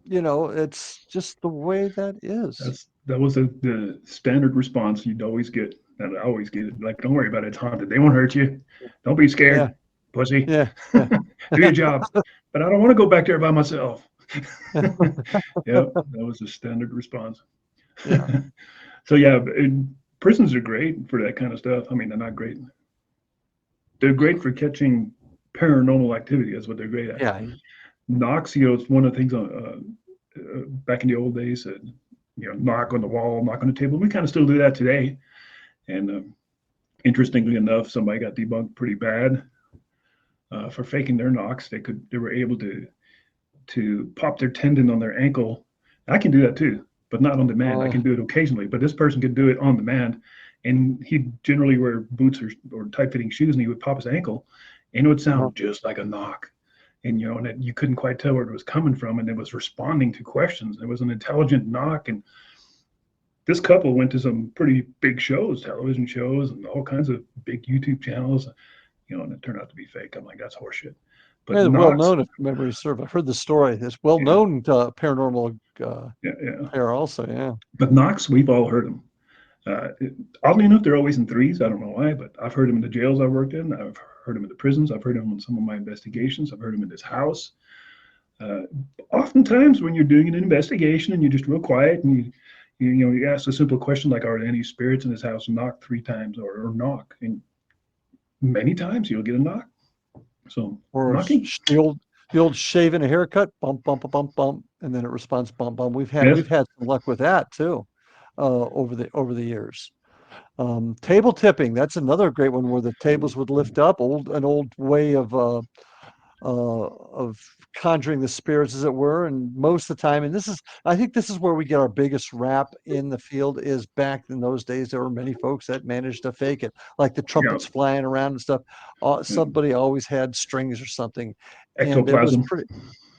it's just the way that is. That was the standard response you'd always get. And I always get it. Like, don't worry about it. It's haunted. They won't hurt you. Don't be scared, pussy. Yeah. Do your job. But I don't want to go back there by myself. Yeah, that was the standard response. Yeah. So yeah, prisons are great for that kind of stuff. I mean, they're not great. They're great for catching paranormal activity. That's what they're great at. Yeah. Knocks, it's one of the things back in the old days. Knock on the wall, knock on the table. We kind of still do that today. And interestingly enough, somebody got debunked pretty bad for faking their knocks. They were able to pop their tendon on their ankle. I can do that too, but not on demand. I can do it occasionally, but this person could do it on demand. And he'd generally wear boots or tight-fitting shoes, and he would pop his ankle, and it would sound just like a knock. And and you couldn't quite tell where it was coming from, and it was responding to questions. It was an intelligent knock, and this couple went to some pretty big shows, television shows, and all kinds of big YouTube channels, and it turned out to be fake. I'm like, that's horseshit. But yeah, well known, if memory serves. I've heard the story. It's well known paranormal pair also, yeah. But knocks, we've all heard them. Oddly enough, they're always in threes. I don't know why, but I've heard them in the jails I've worked in. I've heard them in the prisons. I've heard them in some of my investigations. I've heard them in this house. Oftentimes, when you're doing an investigation and you're just real quiet and you ask a simple question like, "Are there any spirits in this house?" Knock 3 times or knock, and many times you'll get a knock. So Or knocking, the old shaving a haircut, bump, bump, bump, bump, and then it responds bump, bump. yes, We've had some luck with that too, over the years. Table tipping, that's another great one where the tables would lift up. An old way of conjuring the spirits, as it were. And most of the time, and I think this is where we get our biggest rap in the field, is back in those days, there were many folks that managed to fake it, like the yeah, trumpets flying around and stuff. yeah. Somebody always had strings or something, and it was Ectoplasm. pretty,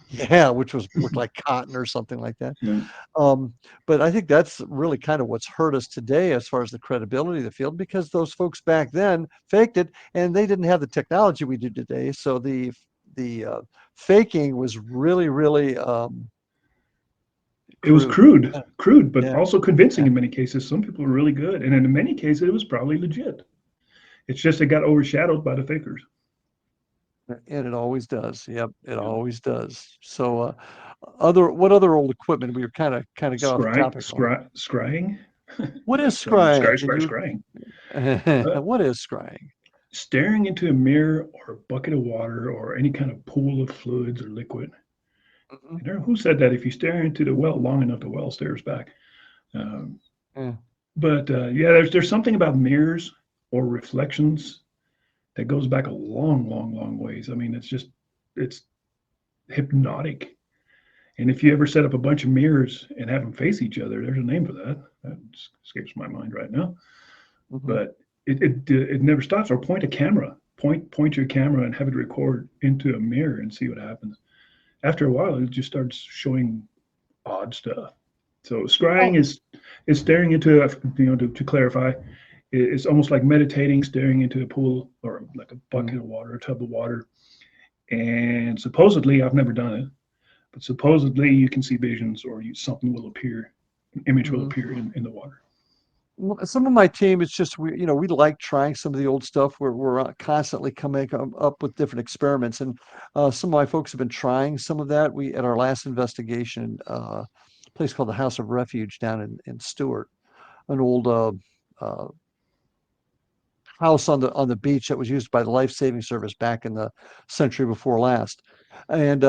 yeah, which was looked like cotton or something like that. Yeah. Um, but I think that's really kind of what's hurt us today as far as the credibility of the field, because those folks back then faked it, and they didn't have the technology we do today. So the faking was really, really It was crude. crude, but Yeah, also convincing yeah, in many cases. Some people were really good, and in many cases, it was probably legit. It's just it got overshadowed by the fakers. and it always does. Yep, it You know, always does. So, other what other old equipment? We were kind of got off topic on. scrying. What is So scrying? Can you? scrying. Uh, What is scrying? Staring into a mirror or a bucket of water or any kind of pool of fluids or liquid. Mhm. I don't know who said that. If you stare into the well long enough, the well stares back. Um, Yeah. but yeah, there's something about mirrors or reflections that goes back a long, long, long ways. I mean, it's hypnotic. And if you ever set up a bunch of mirrors and have them face each other, there's a name for that. That escapes my mind right now. Mhm. But it never stops. Or point a camera, point your camera and have it record into a mirror and see what happens. After a while, it just starts showing odd stuff. So scrying Well, is staring into to clarify, it's almost like meditating, staring into a pool or like a mm, bucket of water, a tub of water. And supposedly, I've never done it, but supposedly you can see visions or something will appear, an image will mhm. appear in the water. Some of my team, it's just we like trying some of the old stuff. We're constantly coming up with different experiments, and some of my folks have been trying some of that. We at our last investigation, a place called the House of Refuge down in Stewart, an old uh, house on the beach that was used by the life saving service back in the century before last. And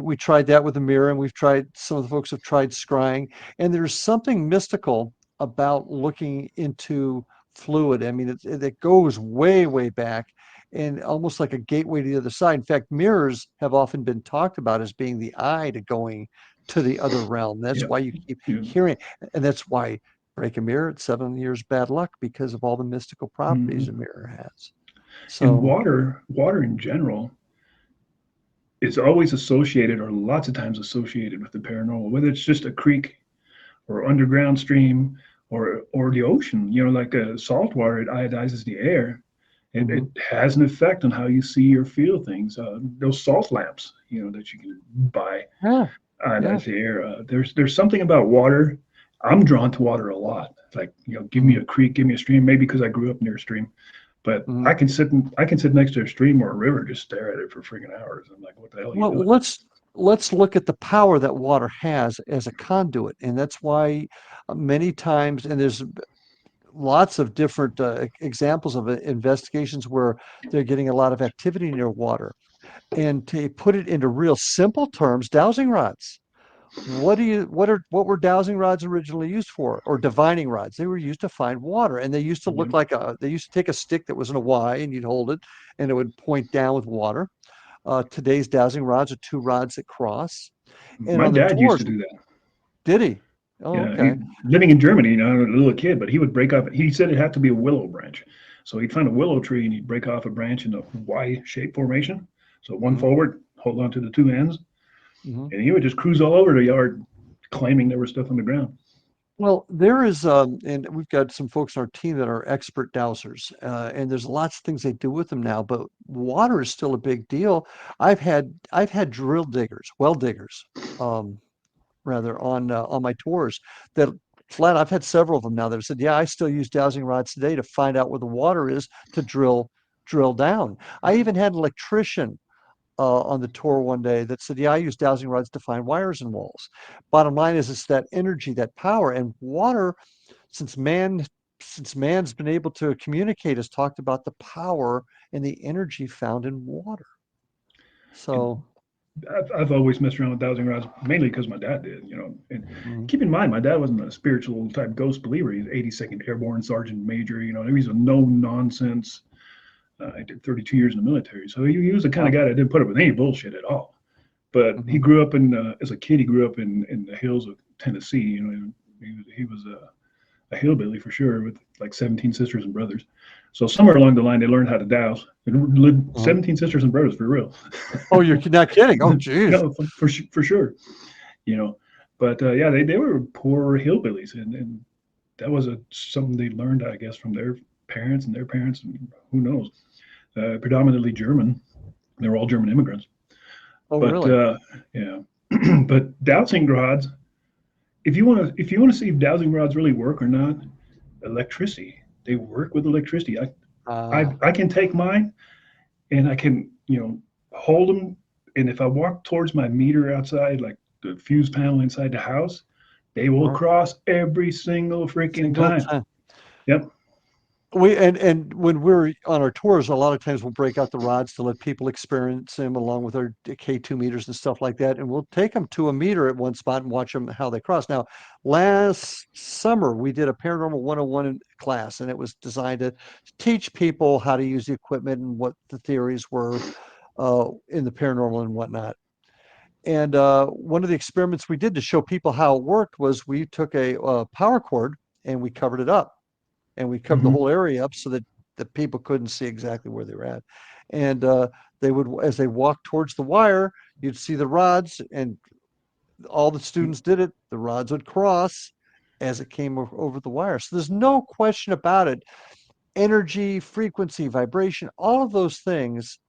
we tried that with a mirror, and we've tried some of the folks have tried scrying, and there's something mystical about looking into fluid. I mean, it goes way, way back, and almost like a gateway to the other side. In fact, mirrors have often been talked about as being the eye to going to the other realm. That's Yeah, why you keep yeah. hearing, and that's why break a mirror, it's 7 years bad luck, because of all the mystical properties a Mhm. mirror has. And So, water in general is always associated, or lots of times associated with the paranormal, whether it's just a creek or underground stream or the ocean. Like salt water, it iodizes the air. It mhm. has an effect on how you see or feel things. Those salt lamps, that you can buy, Yeah, yeah. iodize the air. There's something about water. I'm drawn to water a lot. It's like, give me Mhm, a creek, give me a stream. Maybe because I grew up near a stream, but mhm. I can sit next to a stream or a river, just stare at it for freaking hours. I'm like, what the hell are you Well, doing? let's look at the power that water has as a conduit, and that's why many times, and there's lots of different examples of investigations where they're getting a lot of activity near water. And to put it into real simple terms, dowsing rods. What were dowsing rods originally used for, or divining rods? They were used to find water, and Yep. they used to take a stick that was in a Y, and you'd hold it, and it would point down with water. Today's dowsing rods are two rods that cross. And My on the dad used tours, to do that. did he? Oh, Yeah, okay. living in Germany, I was a little kid, but he would break off. He said it had to be a willow branch. So he'd find a willow tree and he'd break off a branch in a Y-shaped formation. So one Hmm. forward, hold on to the two ends, Hmm. and he would just cruise all over the yard claiming there was stuff on the ground. Well, there is, and we've got some folks on our team that are expert dowsers, and there's lots of things they do with them now, but water is still a big deal. I've had drill diggers, well diggers, um, rather, on my tours that flat. I've had several of them now that have said, "Yeah, I still use dowsing rods today to find out where the water is to drill down." I even had an electrician on the tour one day that said, "Yeah, I use dowsing rods to find wires in walls." Bottom line is, it's that energy, that power, and water. Since man, since man's been able to communicate, has talked about the power and the energy found in water. And So, I've always messed around with dowsing rods, mainly because my dad did, you know. And mm, keep in mind, my dad wasn't a spiritual type ghost believer. He's 82nd Airborne Sergeant Major, you know. He's a no nonsense. I did 32 years in the military, so he was the kind wow. of guy that didn't put up with any bullshit at all. But he Mhm. grew up as a kid, he grew up in the hills of Tennessee. You know, he was a hillbilly for sure, with like 17 sisters and brothers. So somewhere along the line, they learned how to douse. And lived Uh-huh. 17 sisters and brothers for real. Oh, you're not kidding. Oh, geez. No, for sure. You know, but yeah, they were poor hillbillies, and that was something they learned, I guess, from their parents and their parents, and who knows. Predominantly German. They were all German immigrants. Oh, But really? yeah, but dowsing rods. If you want to see if dowsing rods really work or not, electricity. They work with electricity. Uh, I can take mine and I can hold them, and if I walk towards my meter outside, like the fuse panel inside the house, they will uh-huh. cross every single freaking Single time. time. Yep. And when we're on our tours, a lot of times we'll break out the rods to let people experience them along with our K2 meters and stuff like that. And we'll take them to a meter at one spot and watch them how they cross. Now, last summer we did a Paranormal 101 class, and it was designed to teach people how to use the equipment and what the theories were in the paranormal and whatnot. And one of the experiments we did to show people how it worked was we took a power cord and we covered it up, and we covered the Hmm. whole area up so that the people couldn't see exactly where they were at. And they would, as they walked towards the wire, you'd see the rods, and all the students did it. The rods would cross as it came over the wire. So there's no question about it. Energy, frequency, vibration, all of those things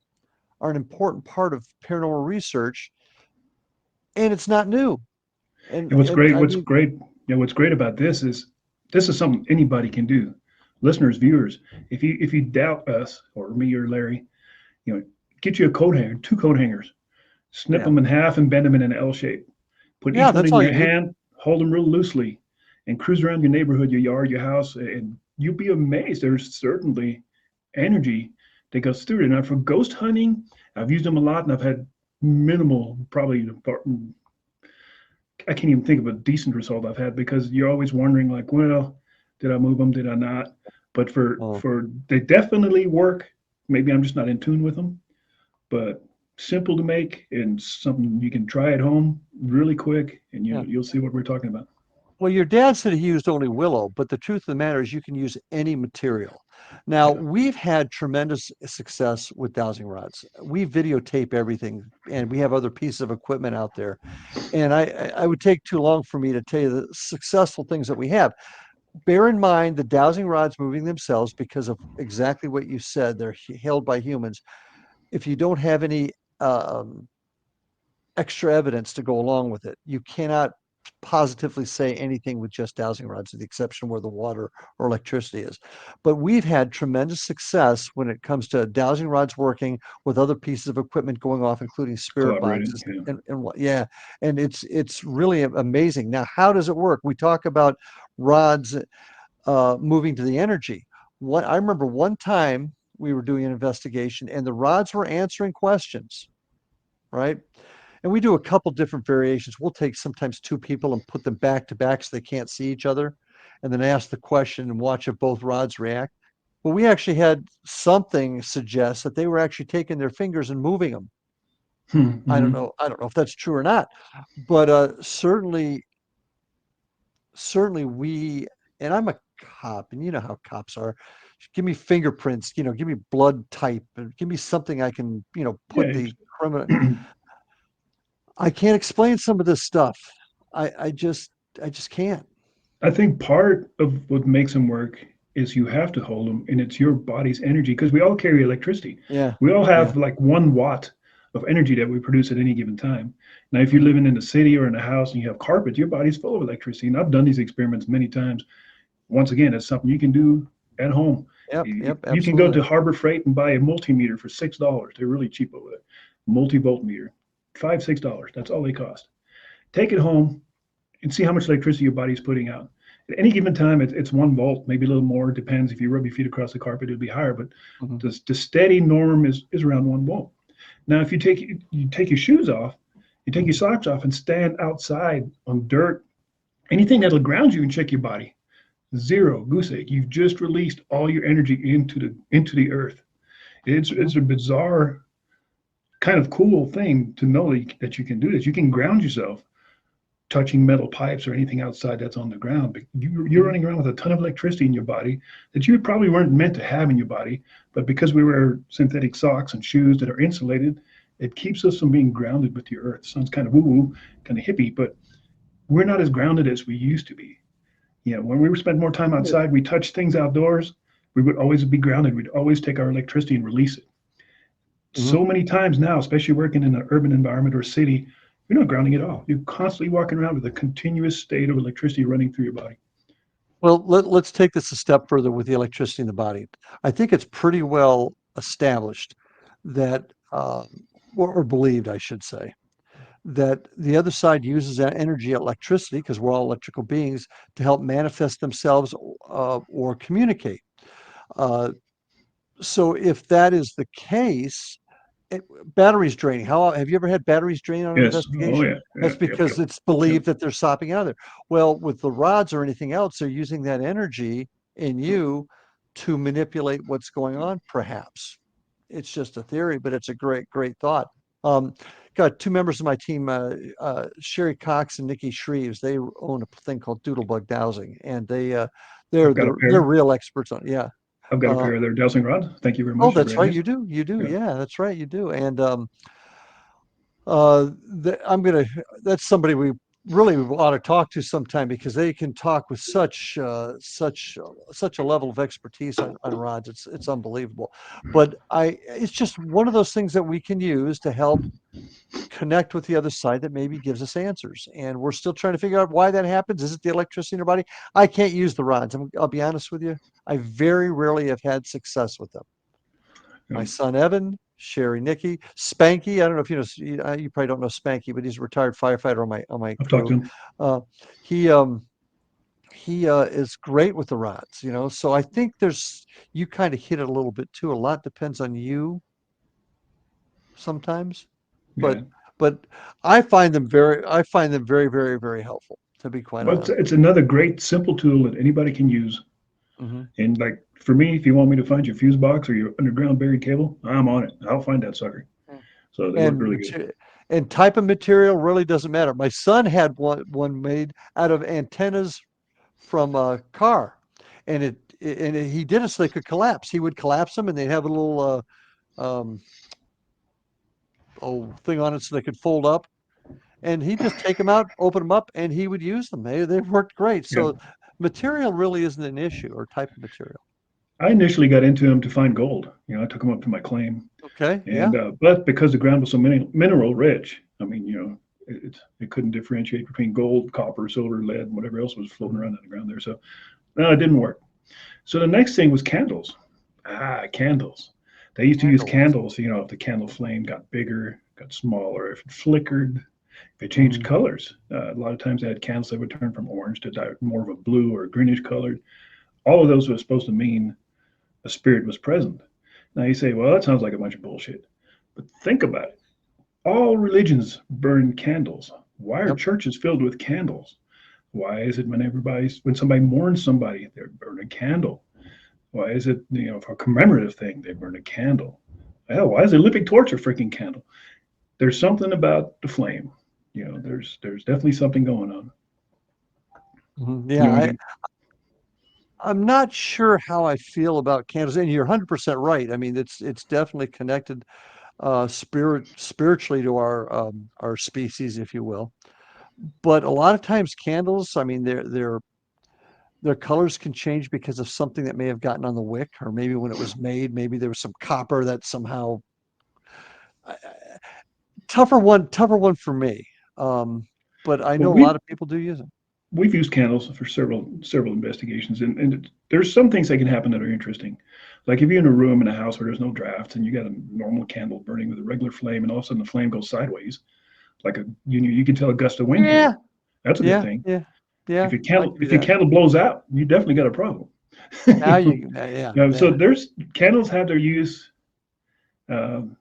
are an important part of paranormal research, and it's not new. And what's And great, I what's mean, great, what's great about this is something anybody can do. Listeners, viewers, if you doubt us or me or Larry, you know, get you a coat hanger, two coat hangers, snip yeah, them in half and bend them in an L shape. Put yeah, each one that's in all your you need. hand, hold them real loosely, and cruise around your neighborhood, your yard, your house, and you'll be amazed. There's certainly energy that goes through it. And for ghost hunting, I've used them a lot, and I've had minimal, probably I can't even think of a decent result I've had, because you're always wondering, like, well, did I move them? Did I not? But Oh, for they definitely work. Maybe I'm just not in tune with them, but simple to make and something you can try at home really quick, and yeah. you'll see what we're talking about. Well, your dad said he used only willow, but the truth of the matter is you can use any material. Now, Yeah. we've had tremendous success with dowsing rods. We videotape everything, and we have other pieces of equipment out there. And I would take too long for me to tell you the successful things that we have. Bear in mind the dowsing rods moving themselves because of exactly what you said. They're held by humans. If you don't have any um, extra evidence to go along with it. You cannot positively say anything with just dowsing rods, with the exception where the water or electricity is. But we've had tremendous success when it comes to dowsing rods working with other pieces of equipment going off, including spirit Collaborating. boxes Yeah. and what, yeah. And it's really amazing. Now, how does it work? We talk about rods moving to the energy. What I remember one time we were doing an investigation and the rods were answering questions, right? And we do a couple different variations. We'll take sometimes two people and put them back to back so they can't see each other, and then ask the question and watch if both rods react. Well, we actually had something suggest that they were actually taking their fingers and moving them. I don't Mm-hmm. know. I don't know if that's true or not, but certainly we. And I'm a cop, and you know how cops are. Give me fingerprints. Give me blood type, and give me something I can put Yeah. the criminal. I can't explain some of this stuff. I just can't. I think part of what makes them work is you have to hold them, and it's your body's energy, because we all carry electricity. Yeah. We all Yeah. have like 1 watt of energy that we produce at any given time. Now, if you're Mhm. living in the city or in a house and you have carpet, your body's full of electricity. And I've done these experiments many times. Once again, it's something you can do at home. Yep. Yep. You can go Absolutely. to Harbor Freight and buy a multimeter for $6. They're really cheap over there. Multi-volt meter, $5, $6. That's all they cost. Take it home and see how much electricity your body's putting out. At any given time, it's 1 volt, maybe a little more. Depends. If you rub your feet across the carpet, it'll be higher. But Mhm. the steady norm is around 1 volt. Now, if you take your shoes off, you take your socks off, and stand outside on dirt, anything that'll ground you and check your body, zero goose egg. You've just released all your energy into the earth. It's Mhm. a bizarre kind of cool thing to know that you can do this. You can ground yourself touching metal pipes or anything outside that's on the ground. But you're Mhm. running around with a ton of electricity in your body that you probably weren't meant to have in your body. But because we wear synthetic socks and shoes that are insulated, it keeps us from being grounded with the earth. Sounds kind of woo-woo, kind of hippie, but we're not as grounded as we used to be. You know, when we spent more time Yeah. outside, we touched things outdoors, we would always be grounded. We'd always take our electricity and release it. Mhm. So many times now, especially working in an urban environment or city, you're not grounding at all. You're constantly walking around with a continuous state of electricity running through your body. Well, let's take this a step further with the electricity in the body. I think it's pretty well established that, or believed, I should say, that the other side uses that energy, electricity, because we're all electrical beings, to help manifest themselves or communicate. Uh, so if that is the case, it, batteries draining. How have you ever had batteries drain on an Yes. Oh investigation? yeah. Yeah. That's Yep. Yep. because it's Yep. believed that they're sopping out of there. Well, with the rods or anything else, they're using that energy in you to manipulate what's going on, perhaps. It's just a theory, but it's a great thought. Um, got two members of my team, Sherry Cox and Nikki Shreves. They own a thing called Doodlebug Dowsing, and I've got a they're pair. real experts on it. Yeah. I've got a Uh, pair of their dowsing rods. Thank you very oh, much. They're that's very right. nice. You do. Yeah. Yeah, that's right. You do. And I'm gonna. That's somebody we really ought to talk to sometime because they can talk with such a level of expertise on rods. It's unbelievable. But it's just one of those things that we can use to help connect with the other side that maybe gives us answers. And we're still trying to figure out why that happens. Is it the electricity in our body? I can't use the rods. I'll be honest with you. I very rarely have had success with them. My Yeah. son Evan, Sherry, Nikki, Spanky. I don't know if you know. You probably don't know Spanky, but he's a retired firefighter on my I've talked crew. to them. Uh, he is great with the rods. So I think you kind of hit it a little bit too. A lot depends on you sometimes, but Yeah. but I find them very helpful. To be quite But honest. it's another great simple tool that anybody can use. Hmm. And like for me, if you want me to find your fuse box or your underground buried cable, I'm on it. I'll find that sucker. So they work And really good. and type of material really doesn't matter. My son had one made out of antennas from a car, and he did it so they could collapse. He would collapse them, and they'd have a little um, thing on it so they could fold up. And he'd just take them out, open them up, and he would use them. They worked great. Yeah. So material really isn't an issue, or type of material. I initially got into them to find gold. You know, I took them up to my claim, Okay, and yeah. but because the ground was so mineral rich, I mean, you know, it couldn't differentiate between gold, copper, silver, lead, and whatever else was floating Mhm. around in the ground there. So no, it didn't work. So the next thing was candles. Ah, candles. They used to use Candles. candles. You know, if the candle flame got bigger, got smaller, if it flickered, if it changed Hmm. colors. A lot of times they had candles that would turn from orange to more of a blue or greenish colored. All of those were supposed to mean a spirit was present. Now you say, well, that sounds like a bunch of bullshit. But think about it. All religions burn candles. Why are Yep. churches filled with candles? Why is it when somebody mourns somebody, they burn a candle? Why is it, for a commemorative thing, they burn a candle? Hell, why is a living torch a freaking candle? There's something about the flame. There's definitely something going on. You Yeah, know anything? I'm not sure how I feel about candles, and you're 100% right. I mean, it's definitely connected spiritually to our species, if you will. But a lot of times candles, I mean, their colors can change because of something that may have gotten on the wick, or maybe when it was made, maybe there was some copper that somehow tougher one for me. Um, but I Well, know a lot of people do use it. we've used candles for several investigations, and there's some things that can happen that are interesting. Like if you're in a room in a house where there's no drafts and you got a normal candle burning with a regular flame, and all of a sudden the flame goes sideways, like you can tell a gust of wind hit it. Yeah, That's a good yeah, thing. yeah, yeah. I can do If your that. candle blows out, you definitely got a problem. Now you, yeah, So yeah. there's candles have their use. Um,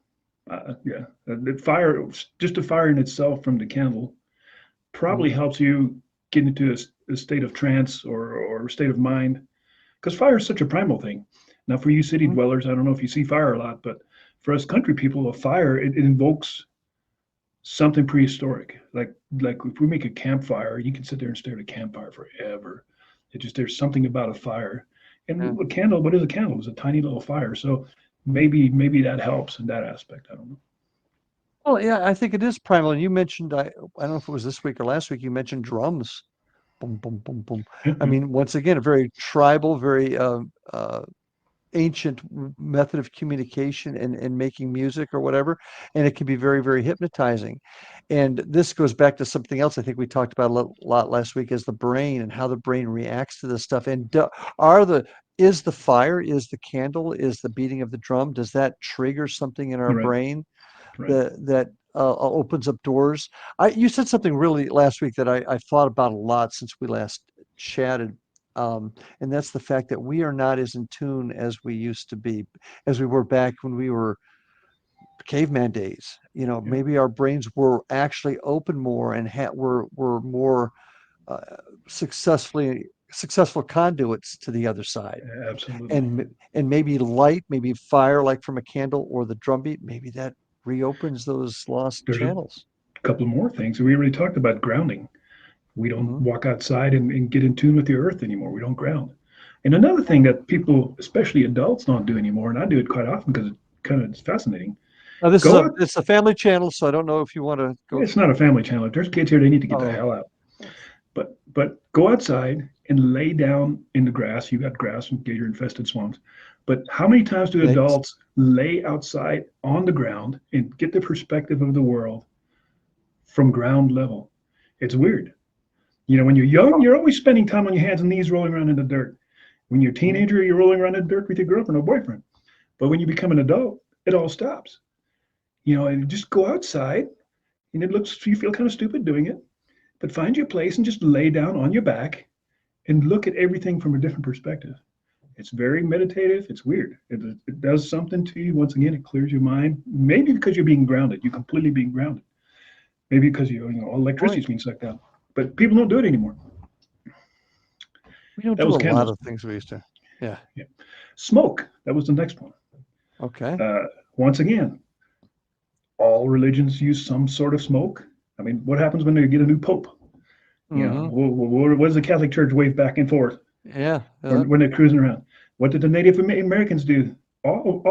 Yeah, the fire, just the fire in itself from the candle probably Mhm. helps you get into a state of trance or a state of mind, because fire is such a primal thing. Now, for you city Mhm. dwellers, I don't know if you see fire a lot, but for us country people, a fire, it invokes something prehistoric. Like if we make a campfire, you can sit there and stare at a campfire forever. It just there's something about a fire. Yeah. And a candle, what is a candle? It's a tiny little fire. So maybe that helps in that aspect. I don't know. Well, yeah, I think it is primal. And you mentioned, I don't know if it was this week or last week, you mentioned drums. Boom, boom, boom, boom. Yeah, I yeah. mean, once again, a very tribal, very ancient method of communication and making music or whatever. And it can be very, very hypnotizing. And this goes back to something else I think we talked about a lot last week is the brain and how the brain reacts to this stuff. And are the is the fire, is the candle, is the beating of the drum, does that trigger something in our Right, brain right. that opens up doors? You said something really last week that I thought about a lot since we last chatted. And that's the fact that we are not as in tune as we used to be, as we were back when we were caveman days. Yeah, Maybe our brains were actually open more and were more uh, successful conduits to the other side. absolutely. And maybe light, maybe fire, like from a candle or the drum beat, maybe that reopens those lost There's a channels. couple more things. We already talked about grounding. We don't Hmm. walk outside and get in tune with the earth anymore. We don't ground. And another thing that people, especially adults, don't do anymore, and I do it quite often because it kind of it's fascinating. Now, this is Go a out. it's a family channel, so I don't know if you want to go. It's not a family channel. If there's kids here, they need to get the Oh, hell out. But go outside and lay down in the grass. You got grass and gator infested swamps. But how many times do snakes. adults lay outside on the ground and get the perspective of the world from ground level? It's weird. When you're young, you're always spending time on your hands and knees rolling around in the dirt. When you're a Mhm. teenager, you're rolling around in the dirt with your girlfriend or boyfriend. But when you become an adult, it all stops. And just go outside, and you feel kind of stupid doing it, but find your place and just lay down on your back and look at everything from a different perspective. It's very meditative. It's weird. It does something to you. Once again, it clears your mind. Maybe because you're being grounded. You're completely being grounded. Maybe because all electricity is Point. being sucked out. But people don't do it anymore. We don't That do was a lot candles. of things we used to. Yeah. Yeah. Smoke. That was the next one. Okay. Uh, Once again, all religions use some sort of smoke. I mean, what happens when they get a new pope? Hmm. What does the Catholic Church wave back and forth Yeah. when they're cruising around? What did the Native Americans do? All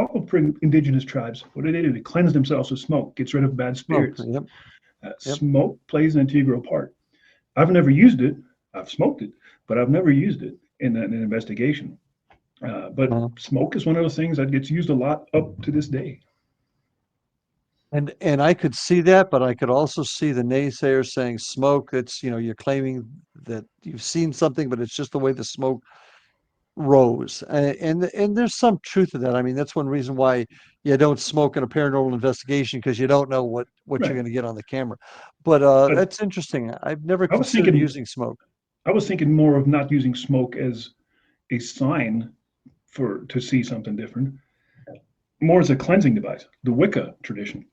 indigenous tribes, what do? They cleanse themselves with smoke, gets rid of bad Smoke. spirits. Yep. Yep. Smoke plays an integral part. I've never used it. I've smoked it, but I've never used it in an investigation. But Uh, smoke is one of those things that gets used a lot up to this day. and I could see that, but I could also see the naysayers saying smoke. It's you're claiming that you've seen something, but it's just the way the smoke rose. And there's some truth to that. I mean, that's one reason why you don't smoke in a paranormal investigation because you don't know what you're Right. going to get on the camera. But But that's interesting. I've never I was considered thinking, using smoke. I was thinking more of not using smoke as a sign for to see something different, more as a cleansing device. The Wicca tradition.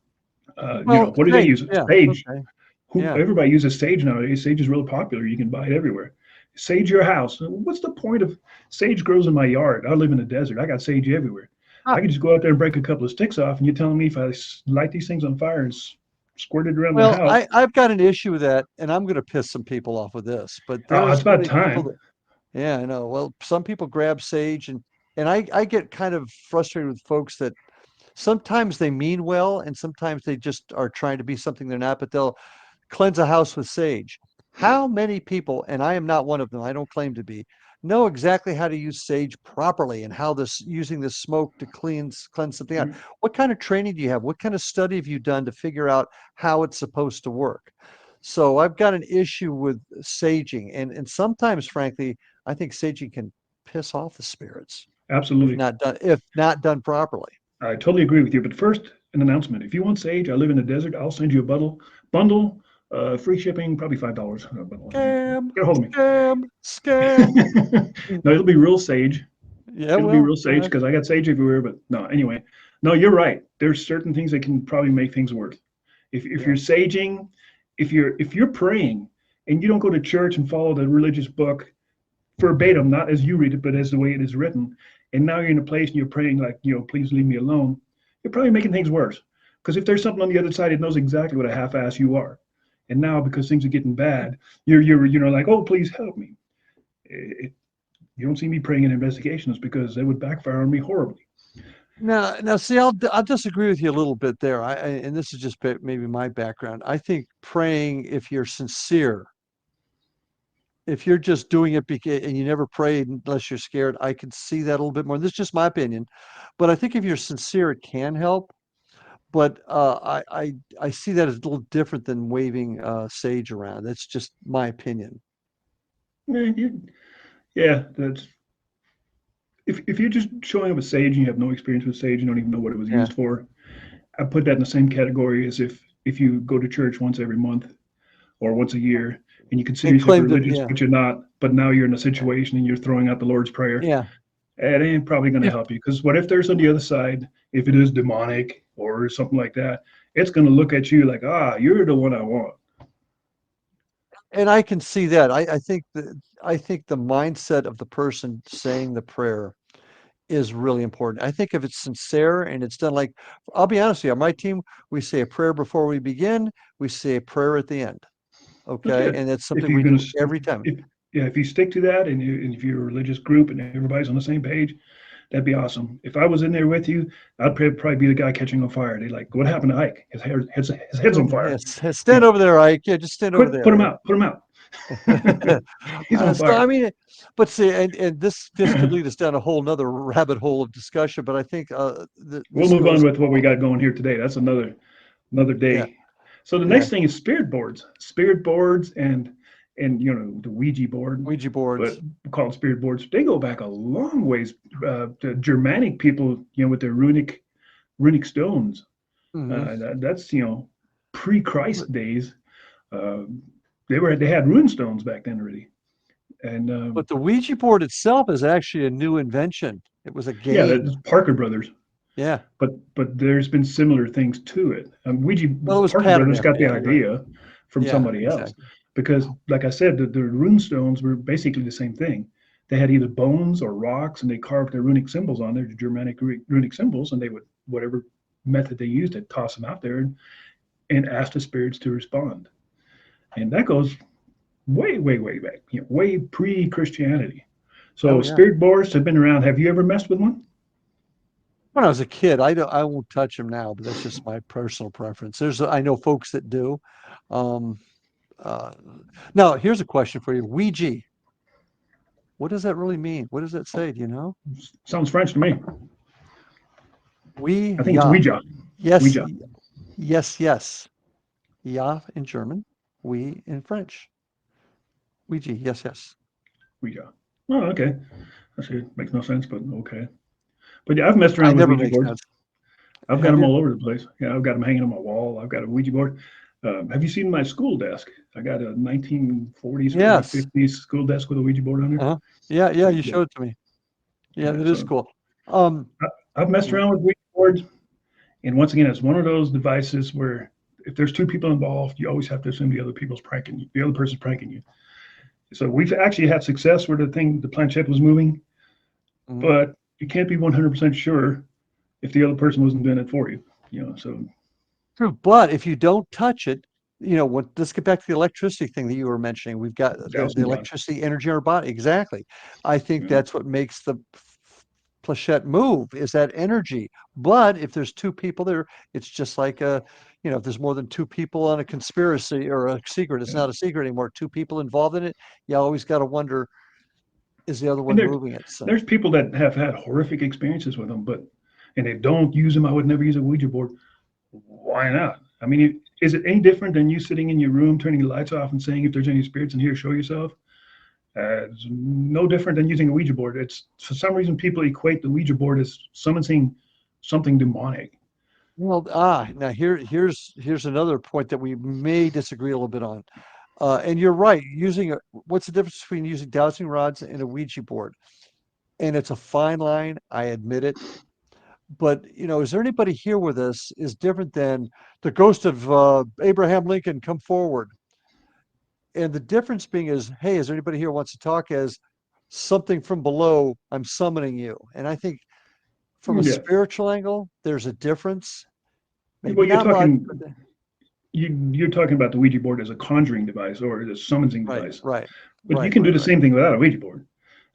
Well, What do they sage, use? yeah, Sage. okay, Who yeah. everybody uses sage nowadays. Sage is really popular. You can buy it everywhere. Sage your house. What's the point of sage grows in my yard? I live in the desert. I got sage everywhere. I Ah, can just go out there and break a couple of sticks off, and you're telling me if I light these things on fire and squirt it around the well, house, I've got an issue with that, and I'm going to piss some people off with this. But oh, there's it's so about many people time. that, yeah, I know. Well, some people grab sage, and I get kind of frustrated with folks that sometimes they mean well, and sometimes they just are trying to be something they're not. But they'll cleanse a house with sage. How many people, and I am not one of them, I don't claim to be, know exactly how to use sage properly and how this using this smoke to cleanse something out? What kind of training do you have? What kind of study have you done to figure out how it's supposed to work? So I've got an issue with saging, and sometimes, frankly, I think saging can piss off the spirits Absolutely. if not done properly. I totally agree with you. But first, an announcement. If you want sage, I live in the desert. I'll send you a bundle, free shipping, probably $5. Scam, Get a hold of me. scam, scam. No, it'll be real sage. Yeah, It'll be well, real sage because I got sage everywhere. But no, anyway, No, you're right. There's certain things that can probably make things worse. If Yeah. you're saging, if you're praying and you don't go to church and follow the religious book verbatim, not as you read it, but as the way it is written, and now you're in a place and you're praying like, please leave me alone, you're probably making things worse. Because if there's something on the other side, it knows exactly what a half-ass you are. And now because things are getting bad, you're like, oh, please help me. It, you don't see me praying in investigations because they would backfire on me horribly. Now, see, I'll disagree with you a little bit there. And this is just maybe my background. I think praying, if you're sincere, if you're just doing it because and you never prayed unless you're scared, I can see that a little bit more. This is just my opinion, but I think if you're sincere, it can help. But I see that as a little different than waving sage around. That's just my opinion. Yeah, that's if you're just showing up with sage and you have no experience with sage, you don't even know what it was Yeah, used for. I put that in the same category as if you go to church once every month or once a year and you consider and yourself claim to religious, but you're not. But now you're in a yeah, situation and you're throwing out the Lord's Prayer. yeah. It ain't probably going to If help you because what if there's on the other side, if it is demonic or something like that, it's going to look at you like, you're the one I want. and I can see that. I think the mindset of the person saying the prayer is really important. I think if it's sincere and it's done like, I'll be honest with you, on my team, we say a prayer before we begin, we say a prayer at the end. That's Okay. good. And that's If something you're we going do to, every time. if yeah, if you stick to that and if you're a religious group and everybody's on the same page, that'd be awesome. If I was in there with you, I'd probably be the guy catching on fire. They're like, what happened to Ike? His head's on fire. Stand over there, Ike. Yeah, just stand over Put put him there. out. Put him out. He's on So I fire. mean, but see, and this could lead us down a whole nother rabbit hole of discussion. But I think We'll this move on goes with what we along. got going here today. That's another Yeah, day. So the yeah. next thing is spirit boards, and the Ouija board, Ouija but boards. we call them spirit boards. They go back a long ways. The Germanic people, with their runic stones. Hmm. That's pre-Christ days. Uh, they had rune stones back then already, and But the Ouija board itself is actually a new invention. It was a yeah, game. that's Parker Brothers. Yeah. But there's been similar things to it. Ouija Well, it was Parker pattern Brothers got the after. Right. idea from Yeah. somebody else Exactly. because, like I said, the rune stones were basically the same thing. They had either bones or rocks, and they carved their runic symbols on there, the Germanic runic symbols, and they would whatever method they used, they'd toss them out there and ask the spirits to respond. And that goes way, way, way back, way pre-Christianity. Oh So yeah. spirit boards have been around. Have you ever messed with one? When I was a kid, I won't touch them now, but that's just my personal preference. I know folks that do. Um, uh, Now here's a question for you. Ouija. What does that really mean? What does that say? Do you know? Sounds French to me. We, I think it's ja. Ouija. Yes, Ouija. yes, yes. Ja in German, we in French. Ouija, yes, yes. Ouija. Oh, okay. That's it. Makes no sense, but okay. But yeah, I've messed I around with never Ouija make boards. sense. I've got Have them you? all over the place. Yeah, I've got them hanging on my wall. I've got a Ouija board. Have you seen my school desk? I got a 1940s, early Yes. 50s school desk with a Ouija board on there. Uh-huh. Yeah, yeah, Pretty you cool. showed it to me. Yeah, Yeah, that is so cool. Um, I've messed around with Ouija boards. And once again, it's one of those devices where if there's two people involved, you always have to assume the other person's pranking you. So we've actually had success where the planchette was moving, mhm. but you can't be 100% sure if the other person wasn't doing it for you. So True, but if you don't touch it, let's get back to the electricity thing that you were mentioning. We've got the dousing rod. electricity energy in our body. Exactly. I think Yeah. that's what makes the planchette move is that energy. But if there's two people there, it's just like if there's more than two people on a conspiracy or a secret, it's Yeah. not a secret anymore. Two people involved in it, you always got to wonder, is the other And one moving it? So, there's people that have had horrific experiences with them, and they don't use them. I would never use a Ouija board. Why not? I mean, is it any different than you sitting in your room, turning the lights off, and saying, if there's any spirits in here, show yourself? It's no different than using a Ouija board. It's for some reason people equate the Ouija board as summoning something demonic. now here's another point that we may disagree a little bit on. And you're right. What's the difference between using dowsing rods and a Ouija board? And it's a fine line. I admit it. But is there anybody here with us is different than the ghost of Abraham Lincoln come forward? And the difference being is, hey, is there anybody here who wants to talk as something from below? I'm summoning you. And I think from a Yeah. spiritual angle, there's a difference. Maybe Well, not much, but you're talking about the Ouija board as a conjuring device or as a summoning right, device. right, But you right, can do right, the right. same thing without a Ouija board.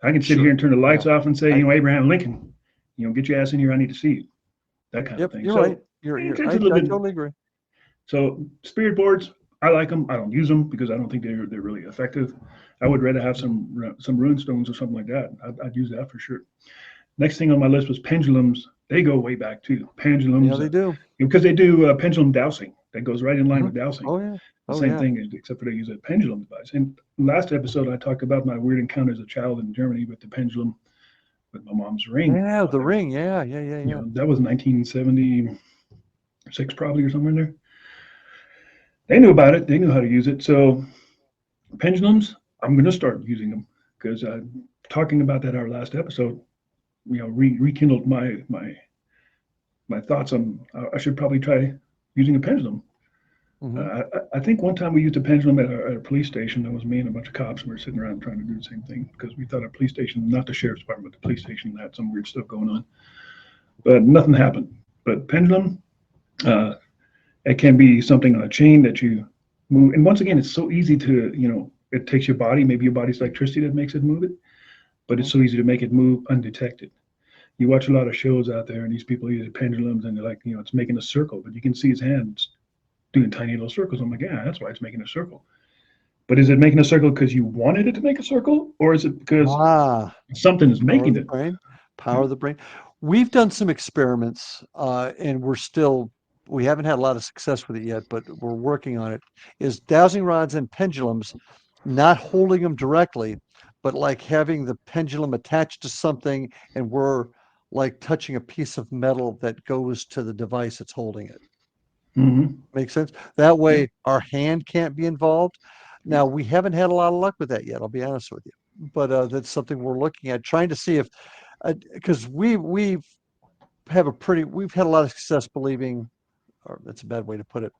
I can sit here Sure. and turn the Yeah. lights off and say, I Abraham Lincoln, get your ass in here. I need to see you. That kind of Yep, thing. you're right. So You're it's I, a little I bit. totally agree. So spirit boards, I like them. I don't use them because I don't think they're really effective. I would rather have Mhm. some rune stones or something like that. I'd use that for sure. Next thing on my list was pendulums. They go way back too. Yeah, Pendulums, they do. because they do pendulum dowsing. That goes right in line Mhm. with dowsing. Oh yeah. The Oh same yeah. thing, except for they use a pendulum device. And last episode, I talked about my weird encounter as a child in Germany with the pendulum with my mom's ring Yeah, out the there. ring. Yeah, yeah, yeah, yeah. That was 1976 probably or somewhere in there. They knew about it. They knew how to use it. So pendulums, I'm going to start using them because talking about that our last episode, rekindled my thoughts on I should probably try using a pendulum. Hmm. I think one time we used a pendulum at a police station. That was me and a bunch of cops, and we were sitting around trying to do the same thing because we thought a police station, not the sheriff's department, but the police station, had some weird stuff going on. But nothing happened. But pendulum, uh, it can be something on a chain that you move. And once again, it's so easy to, it takes your body, maybe your body's electricity that makes it move it, but Hmm. it's so easy to make it move undetected. You watch a lot of shows out there, and these people use pendulums, and they're like, it's making a circle, but you can see his hands doing tiny little circles. I'm like, yeah, that's why it's making a circle. But is it making a circle because you wanted it to make a circle, or is it because Ah, something is power of making the it? brain. Yeah. Power of the brain. We've done some experiments, and we haven't had a lot of success with it yet, but we're working on it. Is dowsing rods and pendulums, not holding them directly, but like having the pendulum attached to something, and we're like touching a piece of metal that goes to the device that's holding it. Mm-hmm. Makes sense? That Yeah. way our hand can't be involved. Now, we haven't had a lot of luck with that yet, I'll be honest with you. But that's something we're looking at, trying to see if, because we've had a lot of success believing, or that's a bad way to put it.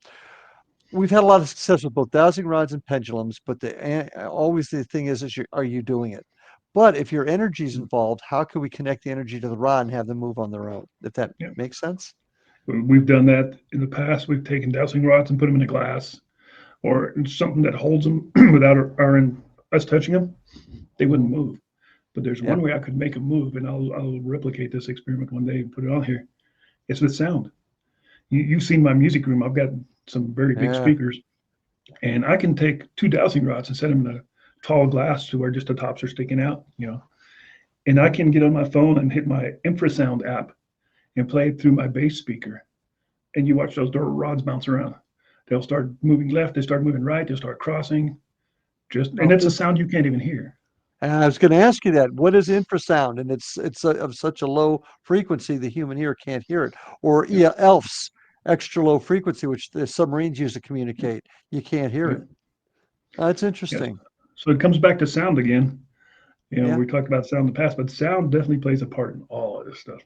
We've had a lot of success with both dowsing rods and pendulums, but always the thing is are you doing it? But if your energy is involved, how can we connect the energy to the rod and have them move on their own? If that Yeah. makes sense? We've done that in the past. We've taken dowsing rods and put them in a glass or something that holds them without us touching them. They wouldn't Hmm. move. But there's Yeah. one way I could make them move, and I'll replicate this experiment one day and put it on here. It's with sound. You've seen my music room. I've got some very big Yeah. speakers, and I can take two dowsing rods and set them in a tall glass to where just the tops are sticking out, and I Hmm. can get on my phone and hit my infrasound app and play it through my bass speaker. And you watch those door rods bounce around. They'll start moving left, they start moving right, they'll start crossing. And Oh, it's a sound you can't even hear. and I was going to ask you that. What is infrasound? And of such a low frequency the human ear can't hear it. Or Yeah, ELFs, extra low frequency, which the submarines use to communicate. You can't hear yeah, it. That's yes. interesting. So it comes back to sound again. Yeah, We talked about sound in the past, but sound definitely plays a part in all of this stuff.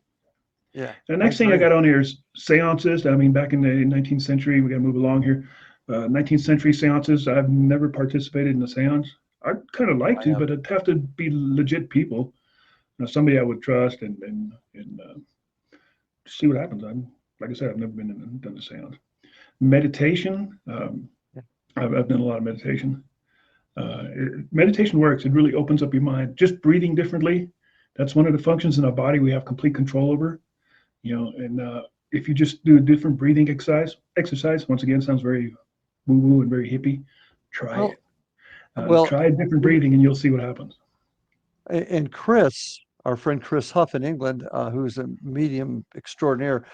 yeah, The I next thing I agree. got on here is seances. I mean, back in the 19th century, we got to move along here. 19th century seances. I've never participated in a seance. I'd kind of like I to, have. but it'd have to be legit people, somebody I would trust, and see what happens. Like I said, I've never been in done a seance. Meditation. Yeah. I've done a lot of meditation. Meditation works. It really opens up your mind. Just breathing differently. That's one of the functions in our body we have complete control over. And if you just do a different breathing exercise, once again, sounds very woo woo and very hippie. Try Well, it. well, Try different we breathing, and you'll see what happens. and Chris, our friend Chris Huff in England, who's a medium extraordinaire,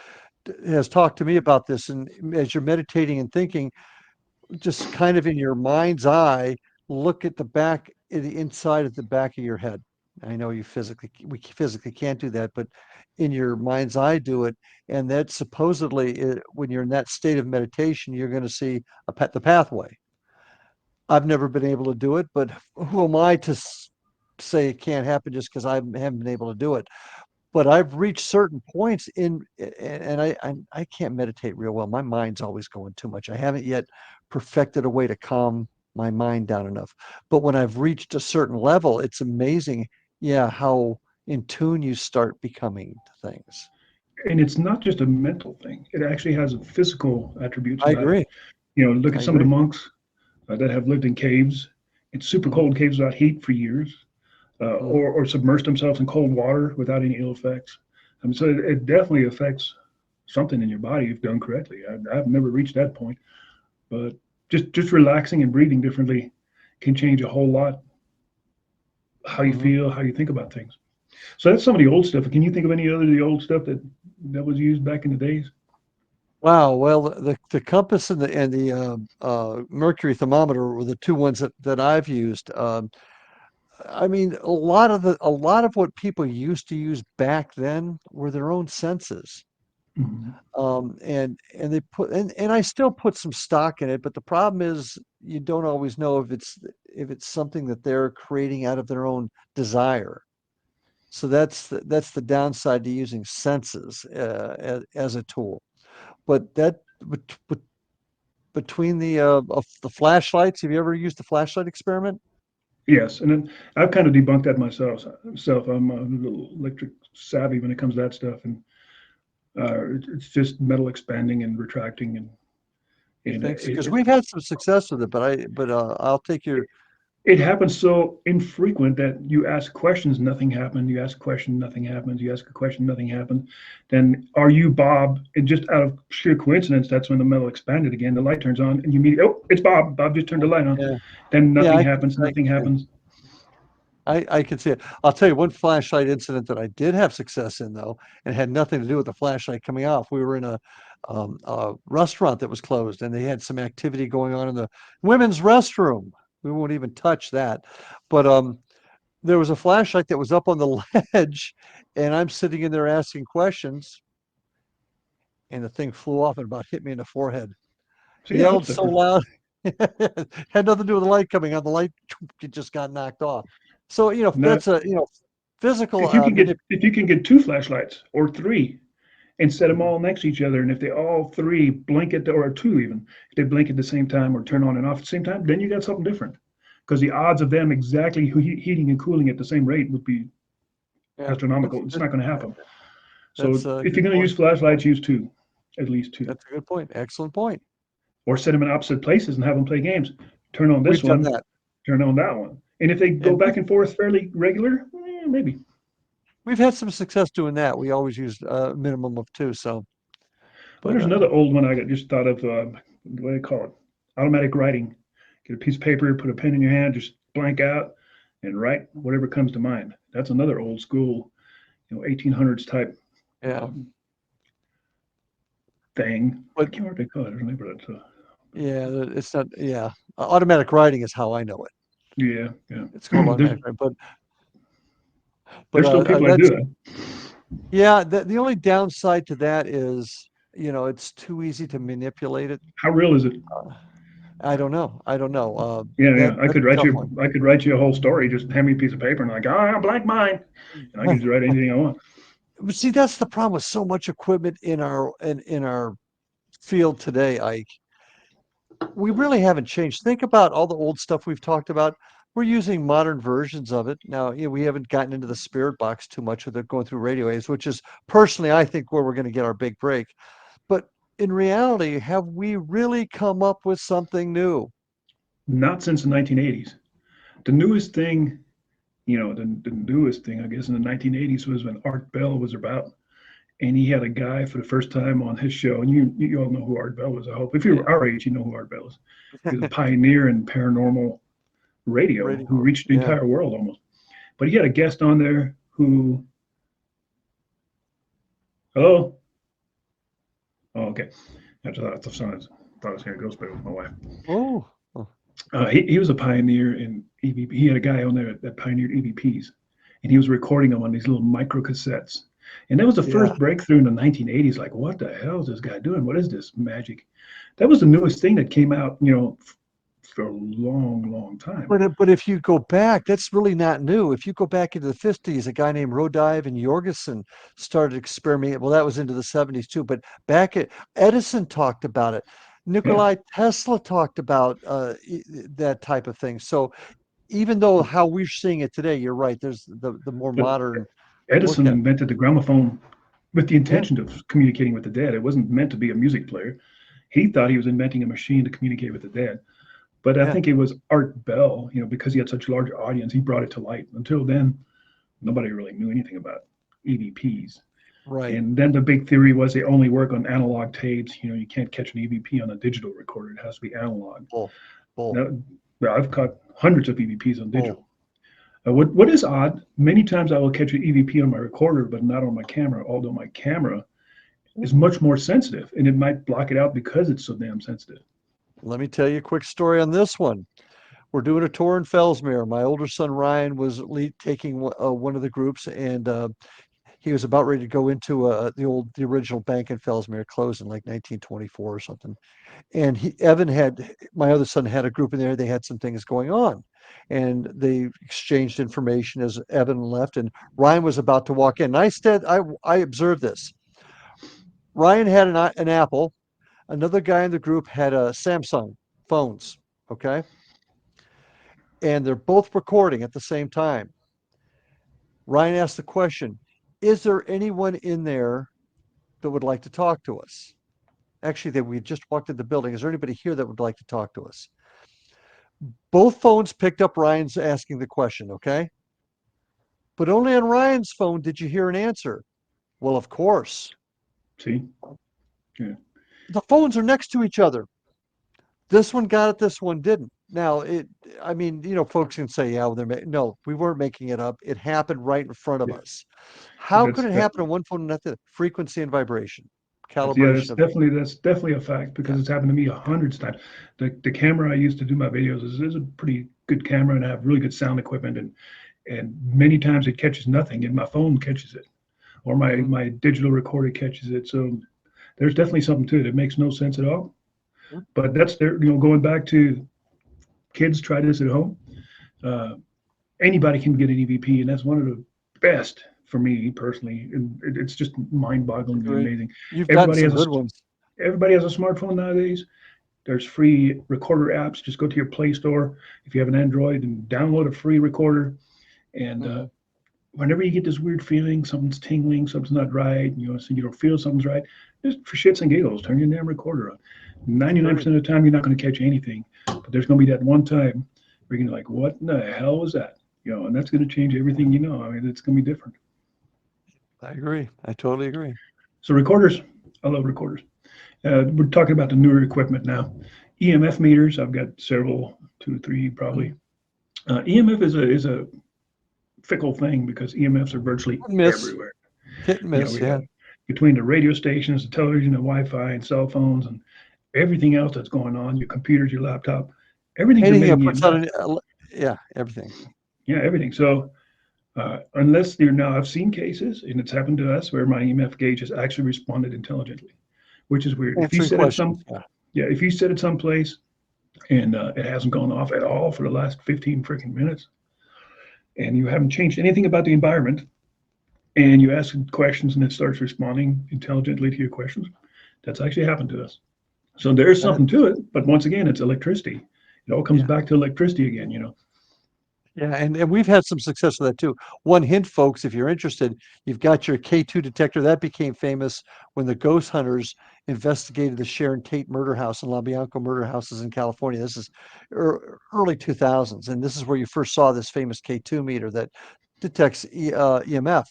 has talked to me about this. And as you're meditating and thinking, just kind of in your mind's eye, look at the inside of the back of your head. I know we physically can't do that, but in your mind's eye, do it. And that supposedly, when you're in that state of meditation, you're going to see the pathway. I've never been able to do it, but who am I to say it can't happen just because I haven't been able to do it? but I've reached certain points and I can't meditate real well. My mind's always going too much. I haven't yet perfected a way to calm my mind down enough. But when I've reached a certain level, it's amazing, yeah, how in tune you start becoming to things. And it's not just a mental thing; it actually has physical attributes I about it. agree. Look at I some of the agree. monks that have lived in caves, in super Hmm. cold caves without heat for years, Hmm. or submerged themselves in cold water without any ill effects. I mean, so it definitely affects something in your body if done correctly. I've never reached that point, but just relaxing and breathing differently can change a whole lot how you Hmm. feel, how you think about things. So that's some of the old stuff. Can you think of any other of the old stuff that was used back in the days? Wow. Well, the compass and the mercury thermometer were the two ones that I've used. I mean, a lot of what people used to use back then were their own senses. Mhm. And they put and I still put some stock in it, but the problem is you don't always know if it's something that they're creating out of their own desire. So that's the downside to using senses as a tool. But between the of the flashlights, have you ever used the flashlight experiment? Yes, and then I've kind of debunked that myself. I'm a little electric savvy when it comes to that stuff, and it's just metal expanding and retracting, You and think? Because we've had some success with it, but I'll take your it happens so infrequent that you ask questions, nothing happened. You ask a question, nothing happens. You ask a question, nothing happened. Then are you Bob? And just out of sheer coincidence, that's when the metal expanded again. The light turns on, and you meet, oh, it's Bob. Bob just turned the light on. yeah Then yeah nothing happens. I Nothing can see it. happens. I can see it. I'll tell you one flashlight incident that I did have success in though, and had nothing to do with the flashlight coming off. We were in a restaurant that was closed, and they had some activity going on in the women's restroom. We won't even touch that, but there was a flashlight that was up on the ledge, and I'm sitting in there asking questions, and the thing flew off and about hit me in the forehead. So yeah, Yelled that's so different. loud. Had nothing to do with the light coming on. The light it just got knocked off. So, Now, that's a, physical manip if you can get two flashlights or three and set them Mhm. all next to each other, and if they all three blink at the, or two even, if they blink at the same time or turn on and off at the same time, then you got something different. Because the odds of them exactly heating and cooling at the same rate would be Yeah, astronomical. It's not going to happen. that's So a if you're good going to use point. Good flashlights, point. use two, at least two, That's a good point. Excellent point. or set them in opposite places and have them play games. Turn on this We've done one, that. turn on that one, and if they go And back and forth fairly regular, maybe. we've had some success doing that. We always used a minimum of two. So, Well, but there's another old one I got just thought of. What do they call it? Automatic writing. Get a piece of paper, put a pen in your hand, just blank out, and write whatever comes to mind. That's another old school, 1800s type yeah, um, thing. I but can't remember what they call it. There's a name for that. yeah, it's not, yeah. Automatic writing is how I know it. Yeah, yeah. It's called there's automatic writing. But there's still people that do that's, that. yeah, the only downside to that is, it's too easy to manipulate it. How real is it? Uh, I don't know. I don't know. Yeah, yeah. I That's could a write tough you. one. I could write you a whole story. Just hand me a piece of paper and like, blank mine, and I can just write anything I want. But see, that's the problem with so much equipment in our field today, Ike. We really haven't changed. Think about all the old stuff we've talked about. We're using modern versions of it now. We haven't gotten into the spirit box too much with it going through radio waves, which is personally, I think, where we're going to get our big break. But in reality, have we really come up with something new? Not since the 1980s. The newest thing, the newest thing, I guess, in the 1980s was when Art Bell was about, and he had a guy for the first time on his show. And you all know who Art Bell is, I hope. If you're Yeah, our age, you know who Art Bell is. He was a pioneer in paranormal radio who radio. reached the Yeah. entire world almost. But he had a guest on there who, hello? Oh, okay. I just thought, thought I was hearing a ghost, but it was my wife. Oh, oh, He was a pioneer in EVP. He had a guy on there that pioneered EVPs, and he was recording them on these little micro cassettes. And that was the yeah. first breakthrough in the 1980s. Like, what the hell is this guy doing? What is this magic? That was the newest thing that came out, for a long, long time. But if you go back, that's really not new. If you go back into the 50s, a guy named Rodive and Jorgensen started experimenting. Well, that was into the 70s too. But back at Edison talked about it. Yeah, Nikolai Tesla talked about that type of thing. So even though how we're seeing it today, you're right. There's the more but modern look Edison at it. invented the gramophone with the Yeah, intention of communicating with the dead. It wasn't meant to be a music player. He thought he was inventing a machine to communicate with the dead. But I yeah, think it was Art Bell, because he had such a large audience, he brought it to light. Until then, nobody really knew anything about EVPs. right. And then the big theory was they only work on analog tapes. You can't catch an EVP on a digital recorder. It has to be analog. Bull, bull, Now, well, I've caught hundreds of EVPs on bull. digital. What is odd, many times I will catch an EVP on my recorder, but not on my camera, although my camera is much more sensitive and it might block it out because it's so damn sensitive. Let me tell you a quick story on this one. We're doing a tour in Fellsmere. My older son Ryan was taking one of the groups, and he was about ready to go into the original bank in Fellsmere, closed in like 1924 or something. And Evan had my other son had a group in there. They had some things going on, and they exchanged information as Evan left, and Ryan was about to walk in. And I observed this. Ryan had an Apple. Another guy in the group had a Samsung phones. Okay, and they're both recording at the same time. Ryan asked the question, is there anyone in there that would like to talk to us? Actually, we just walked in the building. Is there anybody here that would like to talk to us? Both phones picked up Ryan's asking the question, okay? But only on Ryan's phone did you hear an answer. Well, of course. See? Yeah. The phones are next to each other. This one got it, this one didn't. Now, I mean, folks can say, yeah, well, no, we weren't making it up. It happened right in front of Yeah. us. How could That's it that. happen on one phone and not the frequency and vibration, Yeah, calibration of it? that's definitely a fact because Yeah. it's happened to me hundreds of times. The camera I used to do my videos is a pretty good camera and I have really good sound equipment and many times it catches nothing and my phone catches it or my Mhm. my digital recorder catches it. So there's definitely something to it. It makes no sense at all. Mhm. But that's there, going back to kids try this at home. Uh, Anybody can get an EVP, and that's one of the best for me personally. And it's just mind-bogglingly Agree. amazing. You've gotten Everybody some has good a ones. everybody has a smartphone nowadays. There's free recorder apps. Just go to your Play Store if you have an Android and download a free recorder. And Mhm. whenever you get this weird feeling, something's tingling, something's not right, so you don't feel something's right, just for shits and giggles, turn your damn recorder on. 99% Agree. of the time, you're not going to catch anything, but there's going to be that one time where you're going to like, what in the hell was that? And that's going to change everything you know. I mean, it's going to be different. I agree. I totally agree. So recorders, I love recorders. We're talking about the newer equipment now. EMF meters, I've got several, two, three probably. Mhm. EMF is a fickle thing because EMFs are virtually Miss, everywhere. hit and miss. We Yeah. have between the radio stations, the television, the Wi-Fi, and cell phones, and everything else that's going on, your computers, your laptop, everything's Anything that emitting puts EMF. out yeah, everything. Yeah, everything. So unless you're now, I've seen cases, and it's happened to us where my EMF gauge has actually responded intelligently, which is weird. If you Answering set it questions. Yeah. if you set it someplace and it hasn't gone off at all for the last 15 freaking minutes, and you haven't changed anything about the environment, and you ask it questions and it starts responding intelligently to your questions, that's actually happened to us. So there is That, something to it, but once again, it's electricity. It all comes yeah. back to electricity again. Yeah, and we've had some success with that too. One hint, folks, if you're interested, you've got your K2 detector. That became famous when the ghost hunters investigated the Sharon Tate murder house and LaBianco murder houses in California. This is early 2000s, and this is where you first saw this famous K2 meter that detects EMF.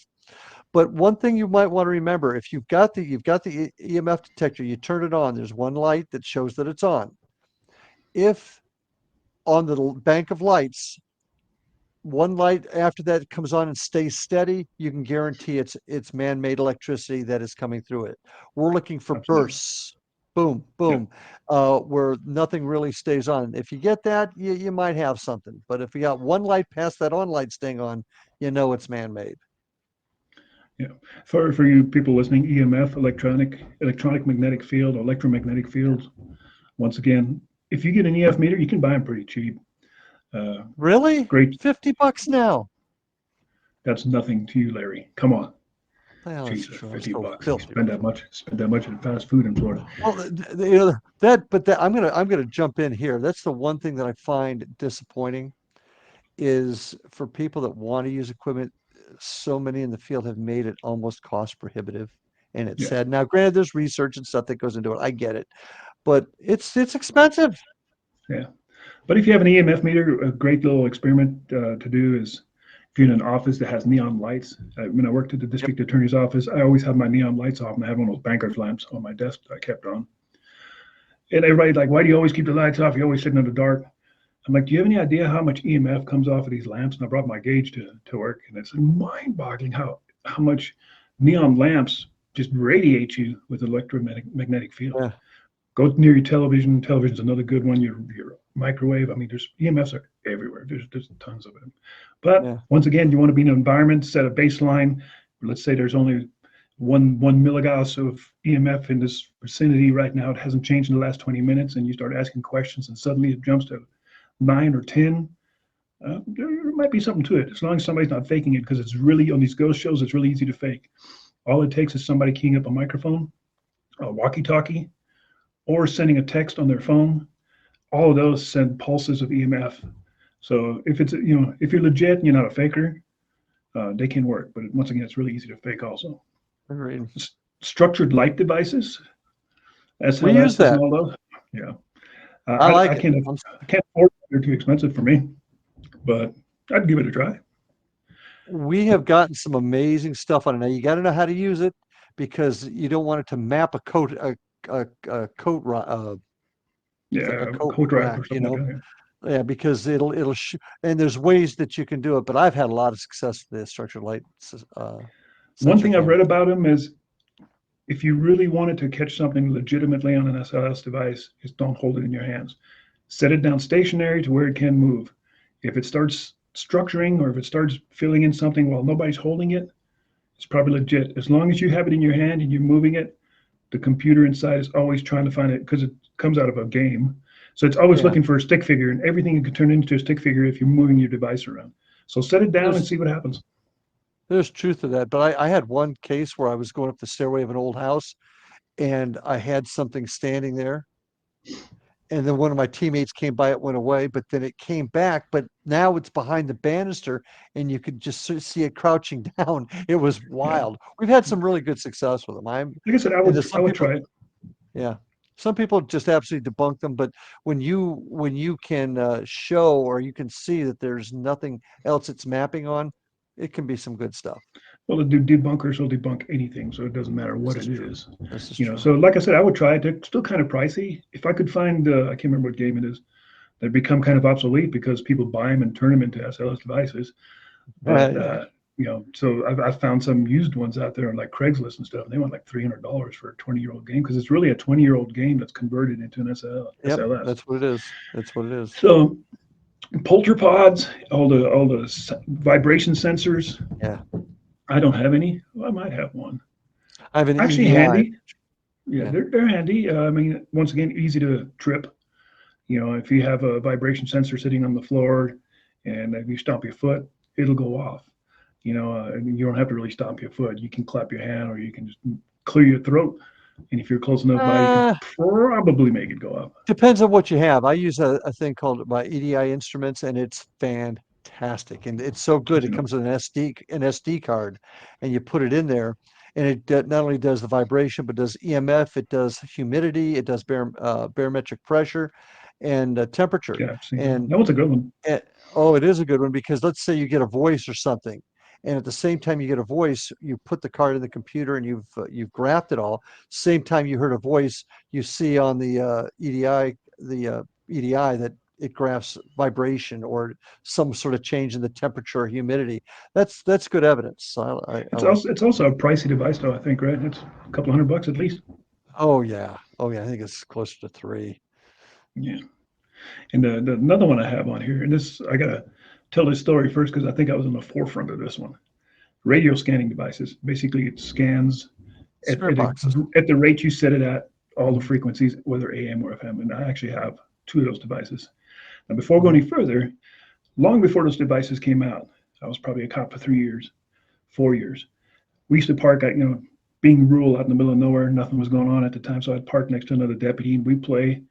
But one thing you might want to remember, if you've got the EMF detector, you turn it on. There's one light that shows that it's on. If on the bank of lights one light after that comes on and stays steady, you can guarantee it's man-made electricity that is coming through it. We're looking for Absolutely. bursts, boom, Yeah. boom, where nothing really stays on. If you get that, you might have something. But if you got one light past that on light staying on, you know it's man-made. Yeah. For you people listening, EMF, electronic magnetic field, electromagnetic Yeah. fields. Once again, if you get an EF meter, you can buy them pretty cheap. Really? Great. $50 now. That's nothing to you, Larry. Come on. Well, that's Jesus, true. I'm 50 so bucks. You filthy spend rich. that much, spend that much in fast food in Florida. Well, you know that, but that I'm gonna jump in here. That's the one thing that I find disappointing is for people that want to use equipment. So many in the field have made it almost cost prohibitive, and it's Yeah. sad. Now, granted, there's research and stuff that goes into it. I get it, but it's expensive. Yeah. But if you have an EMF meter, a great little experiment to do is if you're in an office that has neon lights. When I worked at the Yep. district attorney's office, I always have my neon lights off, and I have one of those banker's lamps on my desk that I kept on. And everybody's like, "Why do you always keep the lights off? You're always sitting in the dark." I'm like, "Do you have any idea how much EMF comes off of these lamps?" And I brought my gauge to work, and it's mind-boggling how much neon lamps just radiate you with electromagnetic field. Yeah. Go near your television. Television's another good one. Your microwave. I mean, there's EMFs are everywhere. There's tons of them. But Yeah. once again, you want to be in an environment, set a baseline. Let's say there's only one milligauss of EMF in this vicinity right now. It hasn't changed in the last 20 minutes, and you start asking questions, and suddenly it jumps to 9 or 10. There might be something to it, as long as somebody's not faking it, because it's really on these ghost shows. It's really easy to fake. All it takes is somebody keying up a microphone, a walkie-talkie, or sending a text on their phone. All of those send pulses of EMF. So if you're legit and you're not a faker, they can work. But once again, it's really easy to fake also. Agreed. Structured light devices, We use SLSs and that. all those. Yeah, I like I it. can't afford it. They're too expensive for me, but I'd give it a try. We have gotten some amazing stuff on it. Now you got to know how to use it because you don't want it to map a coat a Yeah, coat coat rack rack, or something like that. Yeah. Yeah, because and there's ways that you can do it, but I've had a lot of success with the structured light One sensor thing I've camera. read about them is if you really wanted to catch something legitimately on an SLS device, is don't hold it in your hands. Set it down stationary to where it can move. If it starts structuring or if it starts filling in something while nobody's holding it, it's probably legit. As long as you have it in your hand and you're moving it, the computer inside is always trying to find it because it comes out of a game. So it's always Yeah, looking for a stick figure, and everything you can turn into a stick figure if you're moving your device around. So set it down and there's see what happens. there's truth to that, but I had one case where I was going up the stairway of an old house and I had something standing there, and then one of my teammates came by, it went away, but then it came back, but now it's behind the banister and you could just see it crouching down. It was Yeah. wild. We've had some really good success with them. Like I said, And there's I some would people, try it. yeah, some people just absolutely debunk them, but when you can show or you can see that there's nothing else it's mapping on, it can be some good stuff. Well, the debunkers will debunk anything, so it doesn't matter This what is it true. is. This is true. So like I said, I would try it. They're still kind of pricey. If I could find, I can't remember what game it is. They've become kind of obsolete because people buy them and turn them into SLS devices. But Yeah. so I've found some used ones out there on like Craigslist and stuff. And they want like $300 for a 20-year-old game because it's really a 20-year-old game that's converted into an Yep, SLS. that's what it is. That's what it is. So polter pods, all the vibration sensors. Yeah. I don't have any. Well, I might have one. I have an Actually, EDI. handy. Yeah, Yeah. they're handy. I mean, once again, easy to trip. If you have a vibration sensor sitting on the floor and if you stomp your foot, it'll go off. And you don't have to really stomp your foot. You can clap your hand or you can just clear your throat. And if you're close enough by, you can Uh, probably make it go off. Depends on what you have. I use a thing called my EDI instruments, and it's fantastic. And it's so good. Good to It know. comes with an SD card, and you put it in there, and it not only does the vibration, but does EMF. It does humidity. It does barometric pressure, and temperature. Yeah, I've seen that one. And That one's a good one. Eh, oh, it is a good one because let's say you get a voice or something, and at the same time you get a voice, you put the card in the computer and you've graphed it all. Same time you heard a voice, you see on the EDI that it graphs vibration or some sort of change in the temperature or humidity. That's good evidence. So I like it. It's also a pricey device though, I think, right? It's a couple $100 at least. Oh yeah. I think it's closer to three. Yeah. And another one I have on here, and this I gotta tell this story first because I think I was in the forefront of this one. Radio scanning devices. Basically, it scans Spirit boxes. at the rate you set it at, all the frequencies, whether AM or FM. And I actually have two of those devices. Now, before going any further, long before those devices came out, I was probably a cop for 3 years, 4 years. We used to park at, being rural out in the middle of nowhere, nothing was going on at the time. So I'd park next to another deputy and we'd play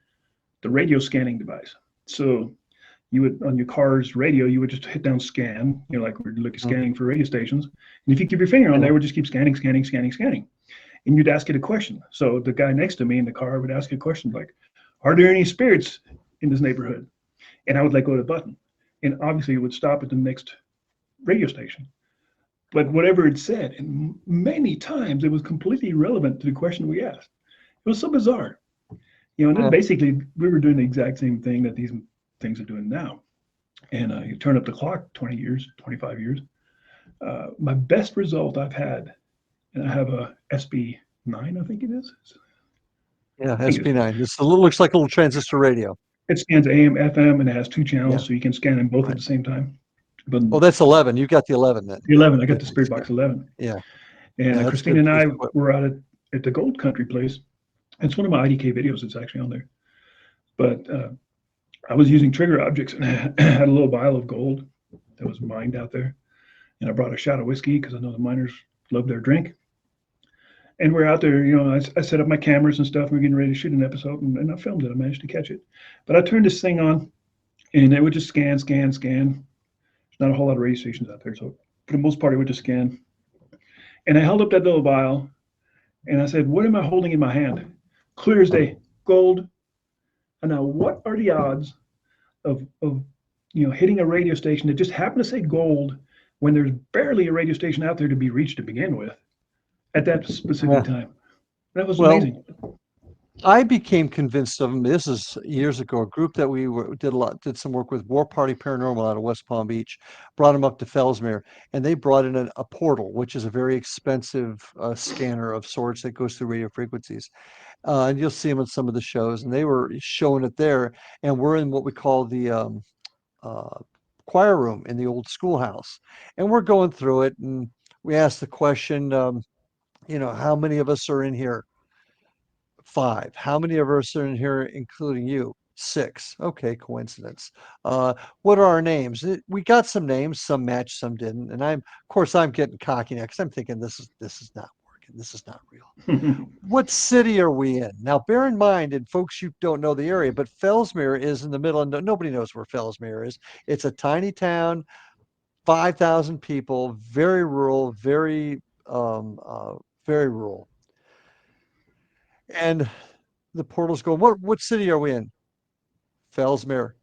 the radio scanning device. So you would, on your car's radio, you would just hit down scan, like we're looking scanning for radio stations. And if you keep your finger on there, we'd just keep scanning, scanning, scanning, scanning. And you'd ask it a question. So the guy next to me in the car would ask a question like, are there any spirits in this neighborhood? And I would let go of the button. And obviously it would stop at the next radio station. But whatever it said, and many times it was completely irrelevant to the question we asked. It was so bizarre. And then basically we were doing the exact same thing that these things are doing now. And you turn up the clock 20 years, 25 years. My best result I've had, and I have a SB9, I think it is. Yeah, SB9. This looks like a little transistor radio. It scans AM, FM, and it has 2 channels, so you can scan them both at the same time. But that's 11. You got the 11 then. The 11. I got the Spirit Box 11. Yeah. And Christine and I were out at the Gold Country place. It's one of my IDK videos. It's actually on there. But I was using trigger objects and I had a little vial of gold that was mined out there. And I brought a shot of whiskey because I know the miners love their drink. And we're out there, I set up my cameras and stuff. We're getting ready to shoot an episode, and I filmed it. I managed to catch it. But I turned this thing on, and it would just scan, scan, scan. There's not a whole lot of radio stations out there, so for the most part, it would just scan. And I held up that little vial, and I said, what am I holding in my hand? Clear as day, gold. And now, what are the odds of hitting a radio station that just happened to say gold when there's barely a radio station out there to be reached to begin with? At that specific time. That was amazing. I became convinced of them. This is years ago. A group that we did some work with, War Party Paranormal out of West Palm Beach, brought them up to Fellsmere, and they brought in a portal, which is a very expensive scanner of sorts that goes through radio frequencies. And you'll see them in some of the shows, and they were showing it there. And we're in what we call the choir room in the old schoolhouse, and we're going through it, and we asked the question. How many of us are in here? 5. How many of us are in here, including you? 6. Okay, coincidence. What are our names? We got some names, some matched, some didn't. And I'm getting cocky now because I'm thinking this is not working. This is not real. What city are we in? Now, bear in mind, and folks, you don't know the area, but Fellsmere is in the middle, and nobody knows where Fellsmere is. It's a tiny town, 5,000 people, very rural, very rural. And the portal's going, what city are we in? Fellsmere.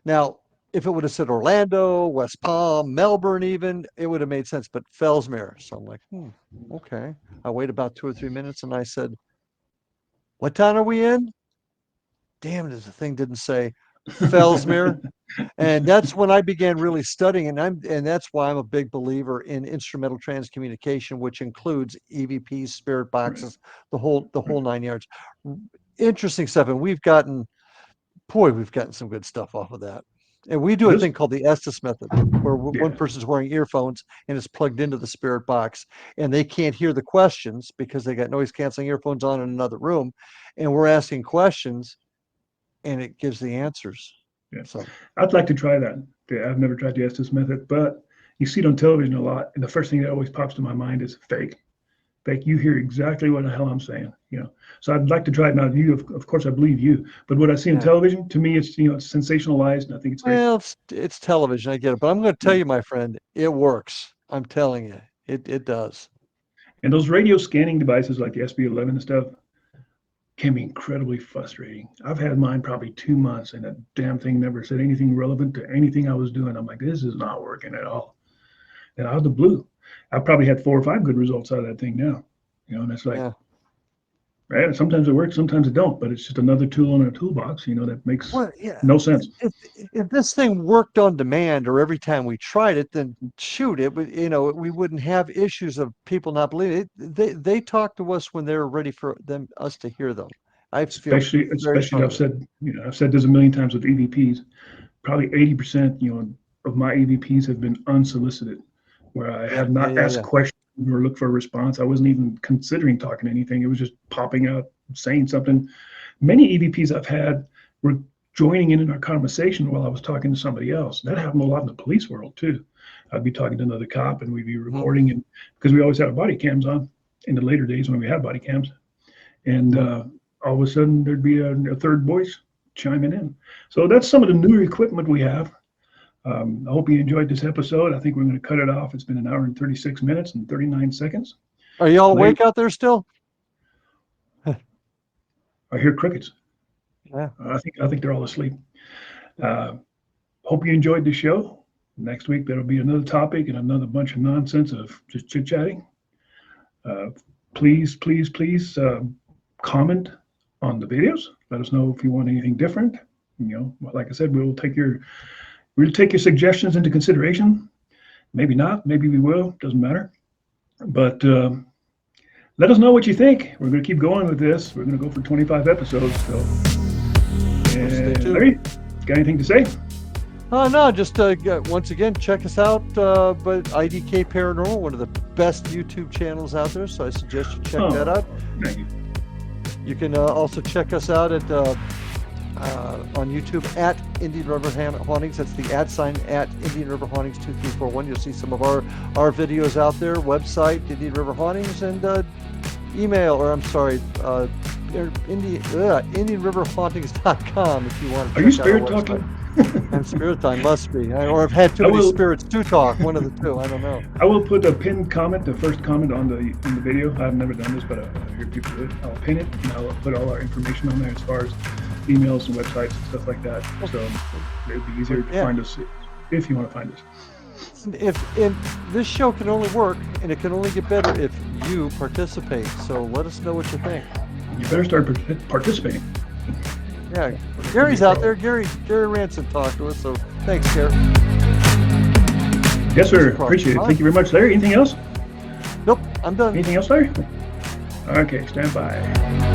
Now, if it would have said Orlando, West Palm, Melbourne even, it would have made sense, but Fellsmere. So I'm like, okay. I wait about 2 or 3 minutes and I said, what town are we in? Damn it, the thing didn't say Fellsmere. And that's when I began really studying, and that's why I'm a big believer in instrumental transcommunication, which includes EVPs, spirit boxes, the whole 9 yards. Interesting stuff, and we've gotten some good stuff off of that. And we do a thing called the Estes method, where one person's wearing earphones and is plugged into the spirit box, and they can't hear the questions because they got noise canceling earphones on in another room, and we're asking questions, and it gives the answers. Yeah. So I'd like to try that. Yeah, I've never tried the Estes method, but you see it on television a lot, and the first thing that always pops to my mind is fake. Fake. You hear exactly what the hell I'm saying. So I'd like to try it now. You, of course, I believe you, but what I see on television, to me, it's it's sensationalized, and I think it's fake. Well, it's television. I get it, but I'm going to tell you, my friend, it works. I'm telling you, it does. And those radio scanning devices like the SB11 and stuff can be incredibly frustrating. I've had mine probably 2 months, and that damn thing never said anything relevant to anything I was doing. I'm like, this is not working at all. And out of the blue, I've probably had 4 or 5 good results out of that thing now. And it's like, right? Sometimes it works, sometimes it don't, but it's just another tool in a toolbox, that makes no sense. If this thing worked on demand or every time we tried it, then shoot, it would, we wouldn't have issues of people not believing it. They talk to us when they're ready for us to hear them. Especially I've said this a million times with EVPs, probably 80%, of my EVPs have been unsolicited, where I have not asked questions or looked for a response. I wasn't even considering talking anything. It was just popping out, saying something. Many EVPs I've had were joining in our conversation while I was talking to somebody else. That happened a lot in the police world too. I'd be talking to another cop and we'd be recording, and because we always had our body cams on in the later days when we had body cams, and all of a sudden there'd be a third voice chiming in. So that's some of the new equipment we have. I hope you enjoyed this episode. I think we're going to cut it off. It's been an hour and 36 minutes and 39 seconds. Are y'all awake out there still? I hear crickets. Yeah. I think they're all asleep. Hope you enjoyed the show. Next week there'll be another topic and another bunch of nonsense of just chit-chatting. Please comment on the videos. Let us know if you want anything different. Like I said, we'll take your suggestions into consideration. Maybe not, maybe we will, doesn't matter. But let us know what you think. We're going to keep going with this. We're going to go for 25 episodes. So, and Larry, got anything to say? No, just once again, check us out. But IDK Paranormal, one of the best YouTube channels out there. So I suggest you check that out. Thank you. You can also check us out at on YouTube at Indian River Hauntings. That's the @ at Indian River Hauntings 2341. You'll see some of our videos out there. Website Indian River Hauntings, and email, or I'm sorry, IndianRiverHauntings.com if you want to. Are you spirit talking? I'm spirit time, must be. Or I've had too many spirits to talk. One of the two. I don't know. I will put a pinned comment, the first comment in the video. I've never done this, but I hear people do it. I'll pin it and I'll put all our information on there as far as emails and websites and stuff like that. So it'd be easier to find us if you want to find us. If this show can only work and it can only get better if you participate. So let us know what you think. You better start participating. Yeah, Gary's out there. Gary Ransom talked to us. So thanks, Gary. Yes, sir. Appreciate it. Thank you very much, Larry. Anything else? Nope, I'm done. Anything else, Larry? Okay, stand by.